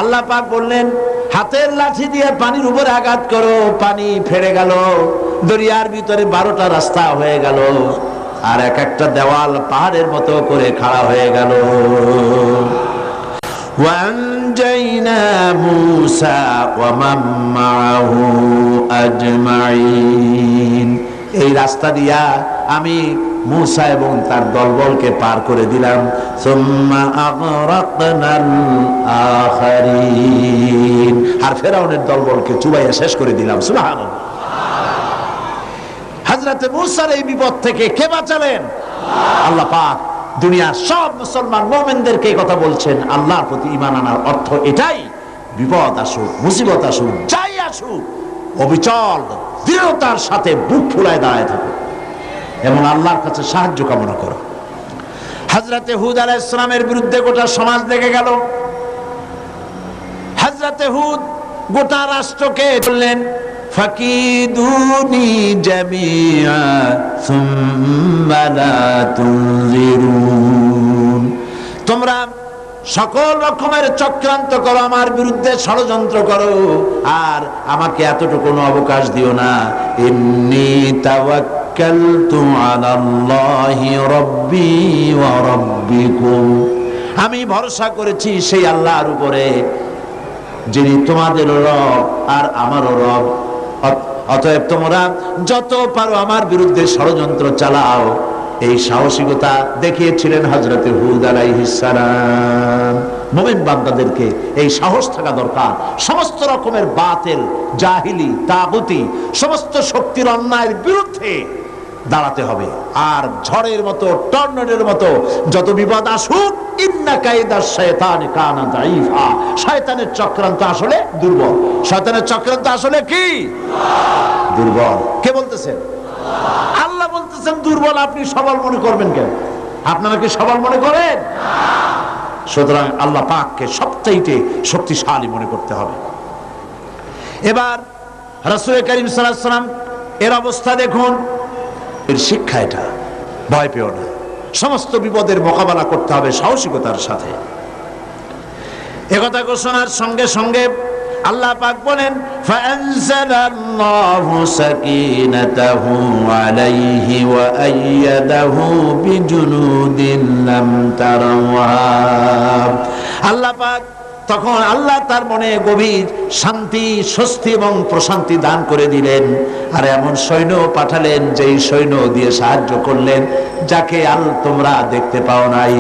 আল্লাহ পাক বললেন, হাতের লাঠি দিয়ে পানির উপরে আঘাত করো, পানি ফেড়ে গেল। দরিয়ার ভিতরে 12টা রাস্তা হয়ে গেল, আর এক একটা দেওয়াল পাহাড়ের মতো করে খাড়া হয়ে গেল। ওয়ানজাইনা মূসা ওয়া মান মাআহু আজমাইন। এই রাস্তা দিয়া আমি মূসা এবং তার দলবলকে পার করে দিলাম। সুম্মা আগরাকনাল আখারিন। আর ফেরাউনের দলবলকে চুবাইয়া শেষ করে দিলাম। সুবহানাল্লাহ। হযরতে মূসার এই বিপদ থেকে কে বাঁচালেন? আল্লাহ পাক। দুনিয়ার সব মুসলমান মুমিনদেরকে এই কথা বলছেন, আল্লাহর প্রতি ঈমান আনার অর্থ এটাই, বিপদ আসুক, মুসিবত আসুক, যাই আসুক, অবিচল দৃঢ়তার সাথে বুক ফুলায় দাঁড়ায় থাকো এবং আল্লাহর কাছে সাহায্য কামনা করো। হযরতে হুদ আলাইহিস সালামের বিরুদ্ধে গোটা সমাজ লেগে গেল। হযরতে হুদ গোটা রাষ্ট্রকে বললেন, ফাকিদুনি জামিআ সুম্মা লা তুনজিরুন। তোমরা সকল রকমের চক্রান্ত করো, আমার বিরুদ্ধে ষড়যন্ত্র করো, আর আমাকে এতটুকু অবকাশ দিও না। ইন্নী তাওয়াক্কালতু আলাল্লাহি রাব্বি ওয়া রাব্বিকুম। আমি ভরসা করেছি সেই আল্লাহর উপরে, যিনি তোমাদের রব আর আমারও রব। অতএব তোমরা যত পারো আমার বিরুদ্ধে ষড়যন্ত্র চালাও। এই সাহসিকতা দেখিয়েছিলেন হযরতে হুদ আলাইহিস সালাম। মুমিন বান্দাদেরকে এই সাহস থাকা দরকার। সমস্ত রকমের বাতিল, জাহিলি, তাগুতি, সমস্ত শক্তির অন্যায়ের বিরুদ্ধে দাঁড়াতে হবে। আর ঝড়ের মতো, টর্নেডোর মতো যত বিপদ আসুক, ইন্না কাইদাশ শায়তানি কানা দাঈফা, শয়তানের চক্রান্ত আসলে দুর্বল। শয়তানের চক্রান্ত আসলে কি? দুর্বল। কে বলতেছেন? আল্লাহ বলতেছেন দুর্বল। আপনি সবল মনে করবেন কেন? আপনারা কি সবল মনে করেন? সুতরাং আল্লাহ পাককে সবচাইতে শক্তিশালী মনে করতে হবে। এবার রাসূল করিম সাল্লাল্লাহু আলাইহি ওয়াসাল্লাম এর অবস্থা দেখুন। এর শিক্ষা এটা, ভয় পেও না, সমস্ত বিপদের মোকাবেলা করতে হবে সাহসিকতার সাথে। একথা ঘোষণার সঙ্গে সঙ্গে আল্লাহ পাক বলেন, ফাআনজালাল্লাহু সাকিনাতাহু আলাইহি ওয়া আইয়াদাহু বিজুনুদিন লাম তারাওহা। আল্লাহ পাক তখন আল্লাহ তার মনে গভীর শান্তি, স্বস্তি এবং প্রশান্তি দান করে দিলেন। আর এমন সৈন্য পাঠালেন যেই সৈন্য দিয়ে সাহায্য করলেন যাকে তোমরা দেখতে পাও নাই।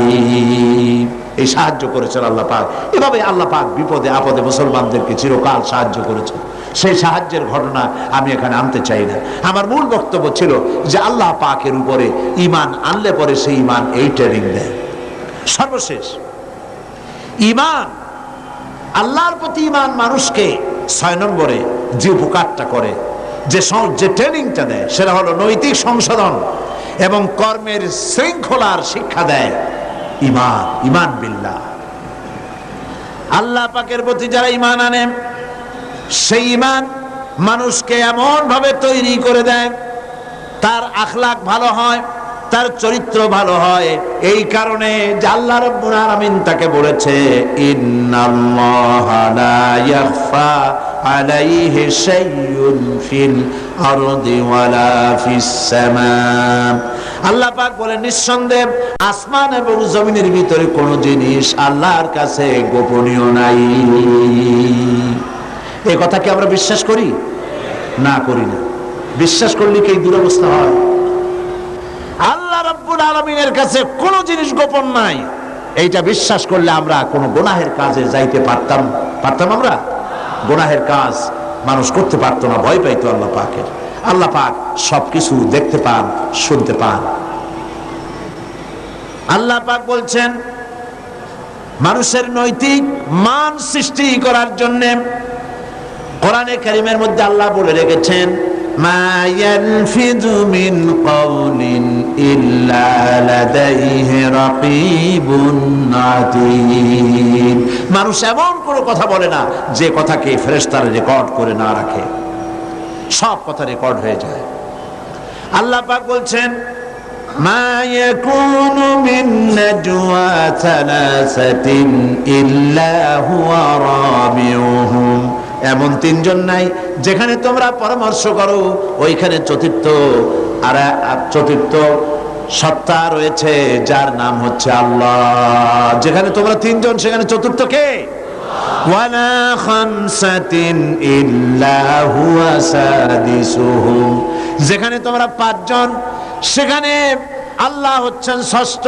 এই সাহায্য করেছেন আল্লাহ পাক। এভাবে আল্লাহ পাক বিপদে আপদে মুসলমানদেরকে চিরকাল সাহায্য করেছেন। সেই সাহায্যের ঘটনা আমি এখানে আনতে চাই না। আমার মূল বক্তব্য ছিল যে আল্লাহ পাকের উপরে ঈমান আনলে পরে সেই ঈমান এই ট্রেনিং দেয়। সর্বশেষ ঈমান, আল্লাহর প্রতি ঈমান মানুষকে 6 নম্বরে যে উপকারটা করে, যে ট্রেনিংটা দেয়, সেটা হলো নৈতিক সংশোধন এবং কর্মের শৃঙ্খলার শিক্ষা দেয়। ঈমান, ঈমান বিল্লাহ। আল্লাহ পাকের প্রতি যারা ঈমান আনে, সেই ঈমান মানুষকে এমন ভাবে তৈরি করে দেয়, তার আখলাক ভালো হয়, তার চরিত্র ভালো হয়। এই কারণে যে আল্লাহ রাব্বুল আলামিন তাকে বলেছে, ইন্নাল্লাহা লা ইয়াখফা আলাইহি শাইউন ফিল আরদি ওয়ালা ফিস সামা। আল্লাহ পাক বলেন, নিঃসন্দেহে আসমান এবং জমিনের ভিতরে কোনো জিনিস আল্লাহর কাছে গোপনীয় নাই। এই কথা কি আমরা বিশ্বাস করি? না, করি না। বিশ্বাস করলে কি এই দুরবস্থা হয়? আল্লাহ রাব্বুল আলামিনের কাছে কোনো জিনিস গোপন নাই, এইটা বিশ্বাস করলে আমরা কোনো গুনাহের কাজে যাইতে পারতাম? আমরা গুনাহের কাজ মানুষ করতে পারতো না, ভয় পাইতো আল্লাহ পাকের। আল্লাহ পাক সবকিছু দেখতে পান, শুনতে পান। আল্লাহ পাক বলছেন, মানুষের নৈতিক মান সৃষ্টি করার জন্য কোরআনে কারীমের মধ্যে আল্লাহ বলে রেখেছেন, মা ইয়ালফিযু মিন কাওলিন ইল্লা লাদাইহি রাকীবুন আতীদ। মানুষ এমন কোনো কথা বলে না যে কথাকে ফেরেশতারা রেকর্ড করে না রাখে। সব কথা রেকর্ড হয়ে যায়। আল্লাহ পাক বলছেন, মা ইয়াকুনু মিন নাজওয়া সালাসাতিন ইল্লা হুয়া রাবিউহুম। এমন 3 জন নাই যেখানে তোমরা পরামর্শ করো ওইখানে চতুর্থ সত্তা রয়েছে যার নাম হচ্ছে আল্লাহ। যেখানে তোমরা 3 জন সেখানে চতুর্থ কে? ওয়ালা খামসাতিন ইল্লা হুয়া সাদিসুহুম। যেখানে তোমরা 5 জন সেখানে আল্লাহ হচ্ছেন ষষ্ঠ।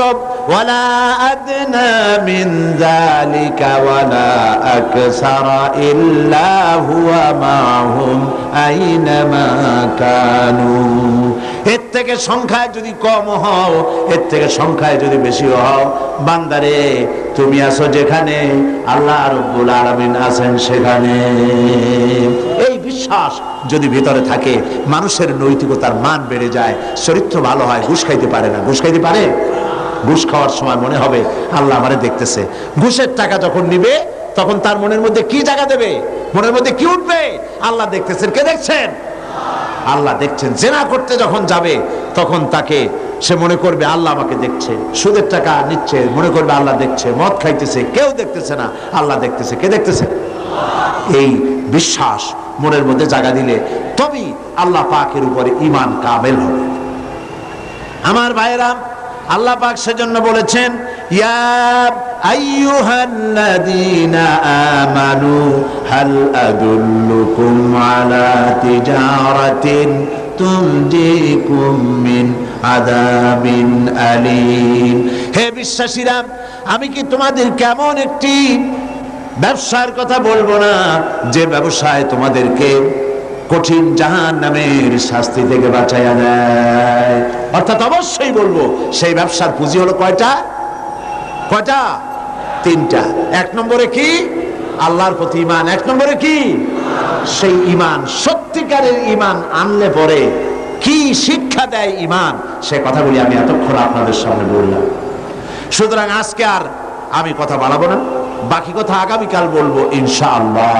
ওয়ালা আদনা মিন যালিকা ওয়ালা আকসারা ইল্লা হুয়া মাহুম আইনামা কানু। এর থেকে সংখ্যায় যদি কম হও, এর থেকে সংখ্যায় যদি বেশি হও, বান্দারে তুমি আছো যেখানে আল্লাহ রাব্বুল আলামিন আছেন সেখানে। এই বিশ্বাস যদি ভিতরে থাকে, মানুষের নৈতিকতার মান বেড়ে যায়, চরিত্র ভালো হয়। ঘুষ খাইতে পারে না। ঘুষ খাইতে পারে? ঘুষ খাওয়ার সময় মনে হবে আল্লাহ আমারে দেখতেছে। ঘুষের টাকা যখন নিবে তখন তার মনের মধ্যে কি জায়গা দেবে? মনের মধ্যে কি উঠবে? আল্লাহ দেখতেছেন। কে দেখছেন? আল্লাহ দেখছেন। জেনা করতে যখন যাবে তখন তাকে সে মনে করবে আল্লাহ আমাকে দেখছে। সুদের টাকা নিচ্ছে, মনে করবে আল্লাহ দেখছে। মদ খাইতেছে, কেউ দেখতেছে না, আল্লাহ দেখতেছে। কে দেখতেছে? এই বিশ্বাস মনের মধ্যে জায়গা দিলে তবেই আল্লাহ পাকের উপরে ঈমান কামেল হবে। আমার ভাইরা, আল্লাহ পাক সেজন্য বলেছেন, ইয়া আইয়ুহাল্লাযীনা আমানু হাল আদুল্লুকুম আলা তিজারাতিন তুনজিকুম মিন আযাবিন আলীম। হে বিশ্বাসীরা, আমি কি তোমাদের কেমন একটি ব্যবসার কথা বলবো না যে ব্যবসায় তোমাদেরকে কঠিন জাহান্নামের শাস্তি থেকে বাঁচাইয়া দেয়। অর্থাৎ অবশ্যই বলবো সেই ব্যবসার পুঁজি হলো কয়টা? তিনটা। এক নম্বরে কি? আল্লাহর প্রতি ঈমান। এক নম্বরে কি? সেই ঈমান, সত্যিকারের ঈমান আনলে পরে কি শিক্ষা দেয় ঈমান, সে কথাগুলি আমি এতক্ষণ আপনাদের সামনে বললাম। সুতরাং আজকে আর আমি কথা বাড়াবো না, বাকি কথা আগামীকাল বলবো ইনশাআল্লাহ।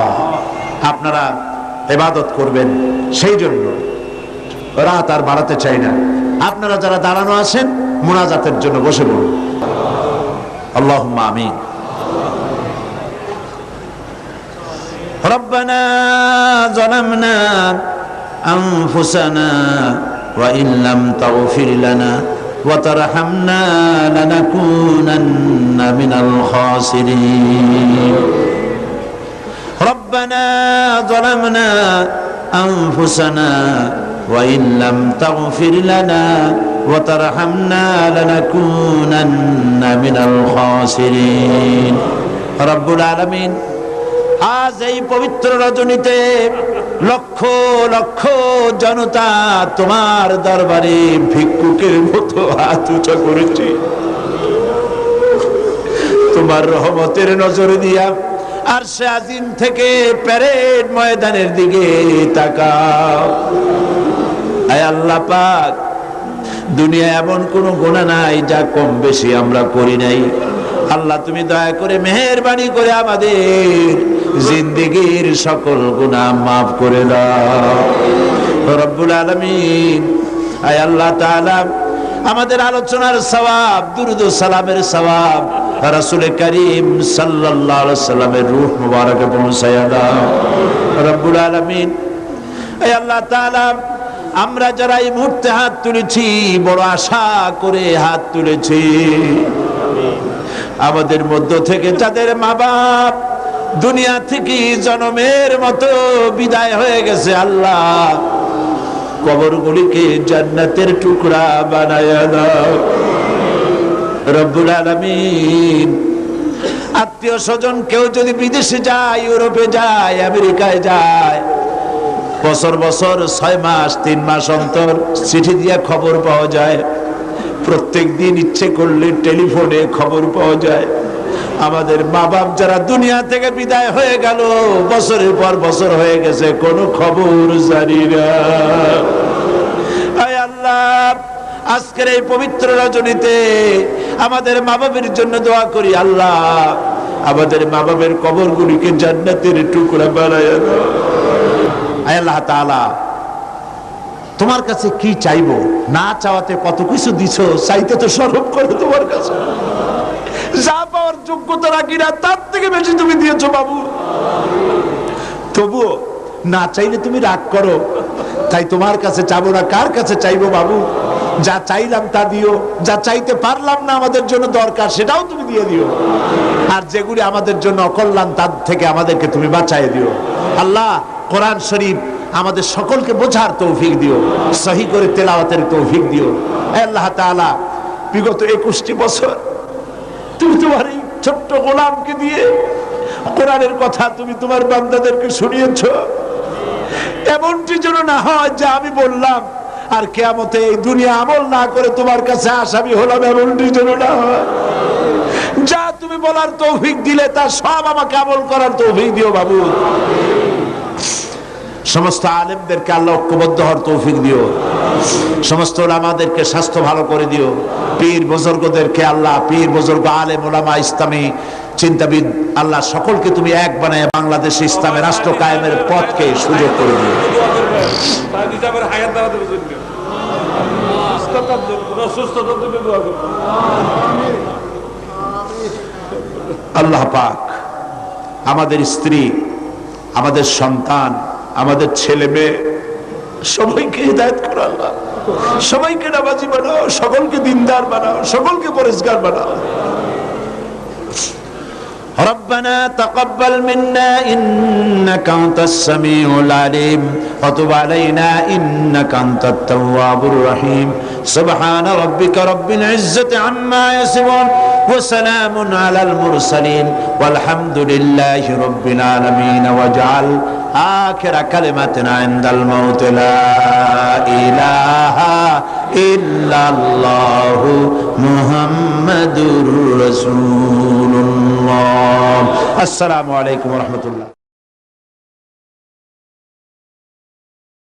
আপনারা ইবাদত করবেন, সেই জন্য রাত আর বাড়াতে চাই না। আপনারা যারা দাঁড়ানো আছেন মুনাজাতের জন্য বসে পড়ুন। আল্লাহুম্মা আমিন। রব্বানা যালামনা আনফুসানা ওয়া ইন লাম তাগফির লানা ওয়া তারহামনা লানাকুনান্না মিনাল খাসিরিন। ربنا ظلمنا أنفسنا وإن لم تغفر لنا وترحمنا لنكونن من الخاسرين رب العالمين। আজ এই পবিত্র রজনীতে লক্ষ লক্ষ জনতা তোমার দরবারে ভিক্ষুকের মতো হাত উঁচা করেছে। তোমার রহমতের নজর দিয়া আরশে আজিম থেকে প্যারেড ময়দানের দিকে তাকাও। আয় আল্লাহ পাক, দুনিয়া এমন কোন গুনাহ নাই যা কম বেশি আমরা করি নাই। আল্লাহ তুমি দয়া করে মেহেরবানি করে আমাদের জিন্দেগীর সকল গুনাহ মাফ করে দাও রব্বুল আলামিন। আয় আল্লাহ তাআলা, আমাদের আলোচনার সওয়াব, দুরূদ ও সালামের সওয়াব রাসূল করিম সাল্লাল্লাহু আলাইহি ওয়াসাল্লামের রূহ মুবারকে পৌঁছায়া দাও রব্বুল আলামিন। আয় আল্লাহ তাআলা, আমরা যারা এই মুহূর্তে হাত তুলেছি বড় আশা করে হাত তুলেছি, আমাদের মধ্য থেকে যাদের মা বাপ দুনিয়া থেকে জনমের মতো বিদায় হয়ে গেছে, আল্লাহ কবরগুলিকে জান্নাতের টুকরা বানায়া দাও রব্বুল আলামিন। আত্মীয় স্বজন কেউ যদি বিদেশে যায়, ইউরোপে যায়, আমেরিকায় যায়, বছর বছর 6 মাস 3 মাস অন্তর চিঠি দিয়ে খবর পাওয়া যায়। প্রত্যেক দিন ইচ্ছে করলে টেলিফোনে খবর পাওয়া যায়। আমাদের মা বাপ যারা দুনিয়া থেকে বিদায় হয়ে গেল, বছরের পর বছর হয়ে গেছে, কোনো খবর জানি না। আয় আল্লাহ, আজকের এই পবিত্র রজনীতে আমাদের মা বাবের জন্য দোয়া করি। আল্লাহ, আমাদের মা বাবের কবরগুলিকে জান্নাতের টুকরা বানায়া দাও। আয় আল্লাহ তাআলা, তোমার কাছে কি চাইবো? না চাওয়াতে কত কিছু দিছো, চাইতে তো সরব করে তোমার কাছে। যা পাওয়ার যোগ্যতা রাখি না, তার থেকে বেশি তুমি দিয়েছো বাবু। তবুও না চাইলে তুমি রাগ করো, তাই তোমার কাছে চাবো না, কার কাছে চাইবো বাবু? যা চাইলাম তা দিও, যা চাইতে পারলাম না আমাদের জন্য দরকার সেটাও তুমি দিয়ে দিও, আর যেগুলি আমাদের জন্য অকল্যাণ তার থেকে আমাদেরকে তুমি বাঁচাই দিও। আল্লাহ, কোরআন শরীফ আমাদের সকলকে বোঝার তৌফিক দিও, সহি করে তেলাওয়াতের তৌফিক দিও। আল্লাহ তাআলা, বিগত 21টি বছর তুমি তোমার এই ছোট্ট গোলামকে দিয়ে কোরআনের কথা তুমি তোমার বান্দাদেরকে শুনিয়েছো। এমনটি যেন না হয় যে আমি বললাম আর কিয়ামতে এই দুনিয়া আমল না করে তোমার কাছে আসামি হলাম, এমনটি যেন না হয়। যা তুমি বলার তৌফিক দিলে তা সব আমাকে আমল করার তৌফিক দিও বাবু। সমস্ত আলেমদেরকে আল্লাহ ঐক্যবদ্ধ হওয়ার তৌফিক দিও, সমস্ত ওলামাদেরকে স্বাস্থ্য ভালো করে দিও, পীর বুজুর্গদেরকে আল্লাহ, পীর বুজুর্গ আলেম ওলামা ইসলামী চিন্তাবিদ আল্লাহ সকলকে তুমি এক বানায় বাংলাদেশ ইসলামের রাষ্ট্র কায়েমের পথকে সুযোগ করে দিও। আল্লাহ পাক আমাদের স্ত্রী, আমাদের সন্তান, আমাদের ছেলে মেয়ে সবাইকে হিদায়াত করো আল্লাহ, সবাইকে নামাজি বানাও, সকলকে দিনদার বানাও, সকলকে পরেজগার বানাও। ربنا تقبل منا إنك أنت السميع العليم وتب علينا إنك أنت التواب الرحيم سبحان ربك رب العزة عما يصفون وسلام على المرسلين والحمد لله رب العالمين واجعل আখিরা কালিমাতিনা ইনদাল মাউত লা ইলাহা ইল্লাল্লাহু মুহাম্মাদুর রাসূলুল্লাহ। আসসালামু আলাইকুম ওয়া রাহমাতুল্লাহ।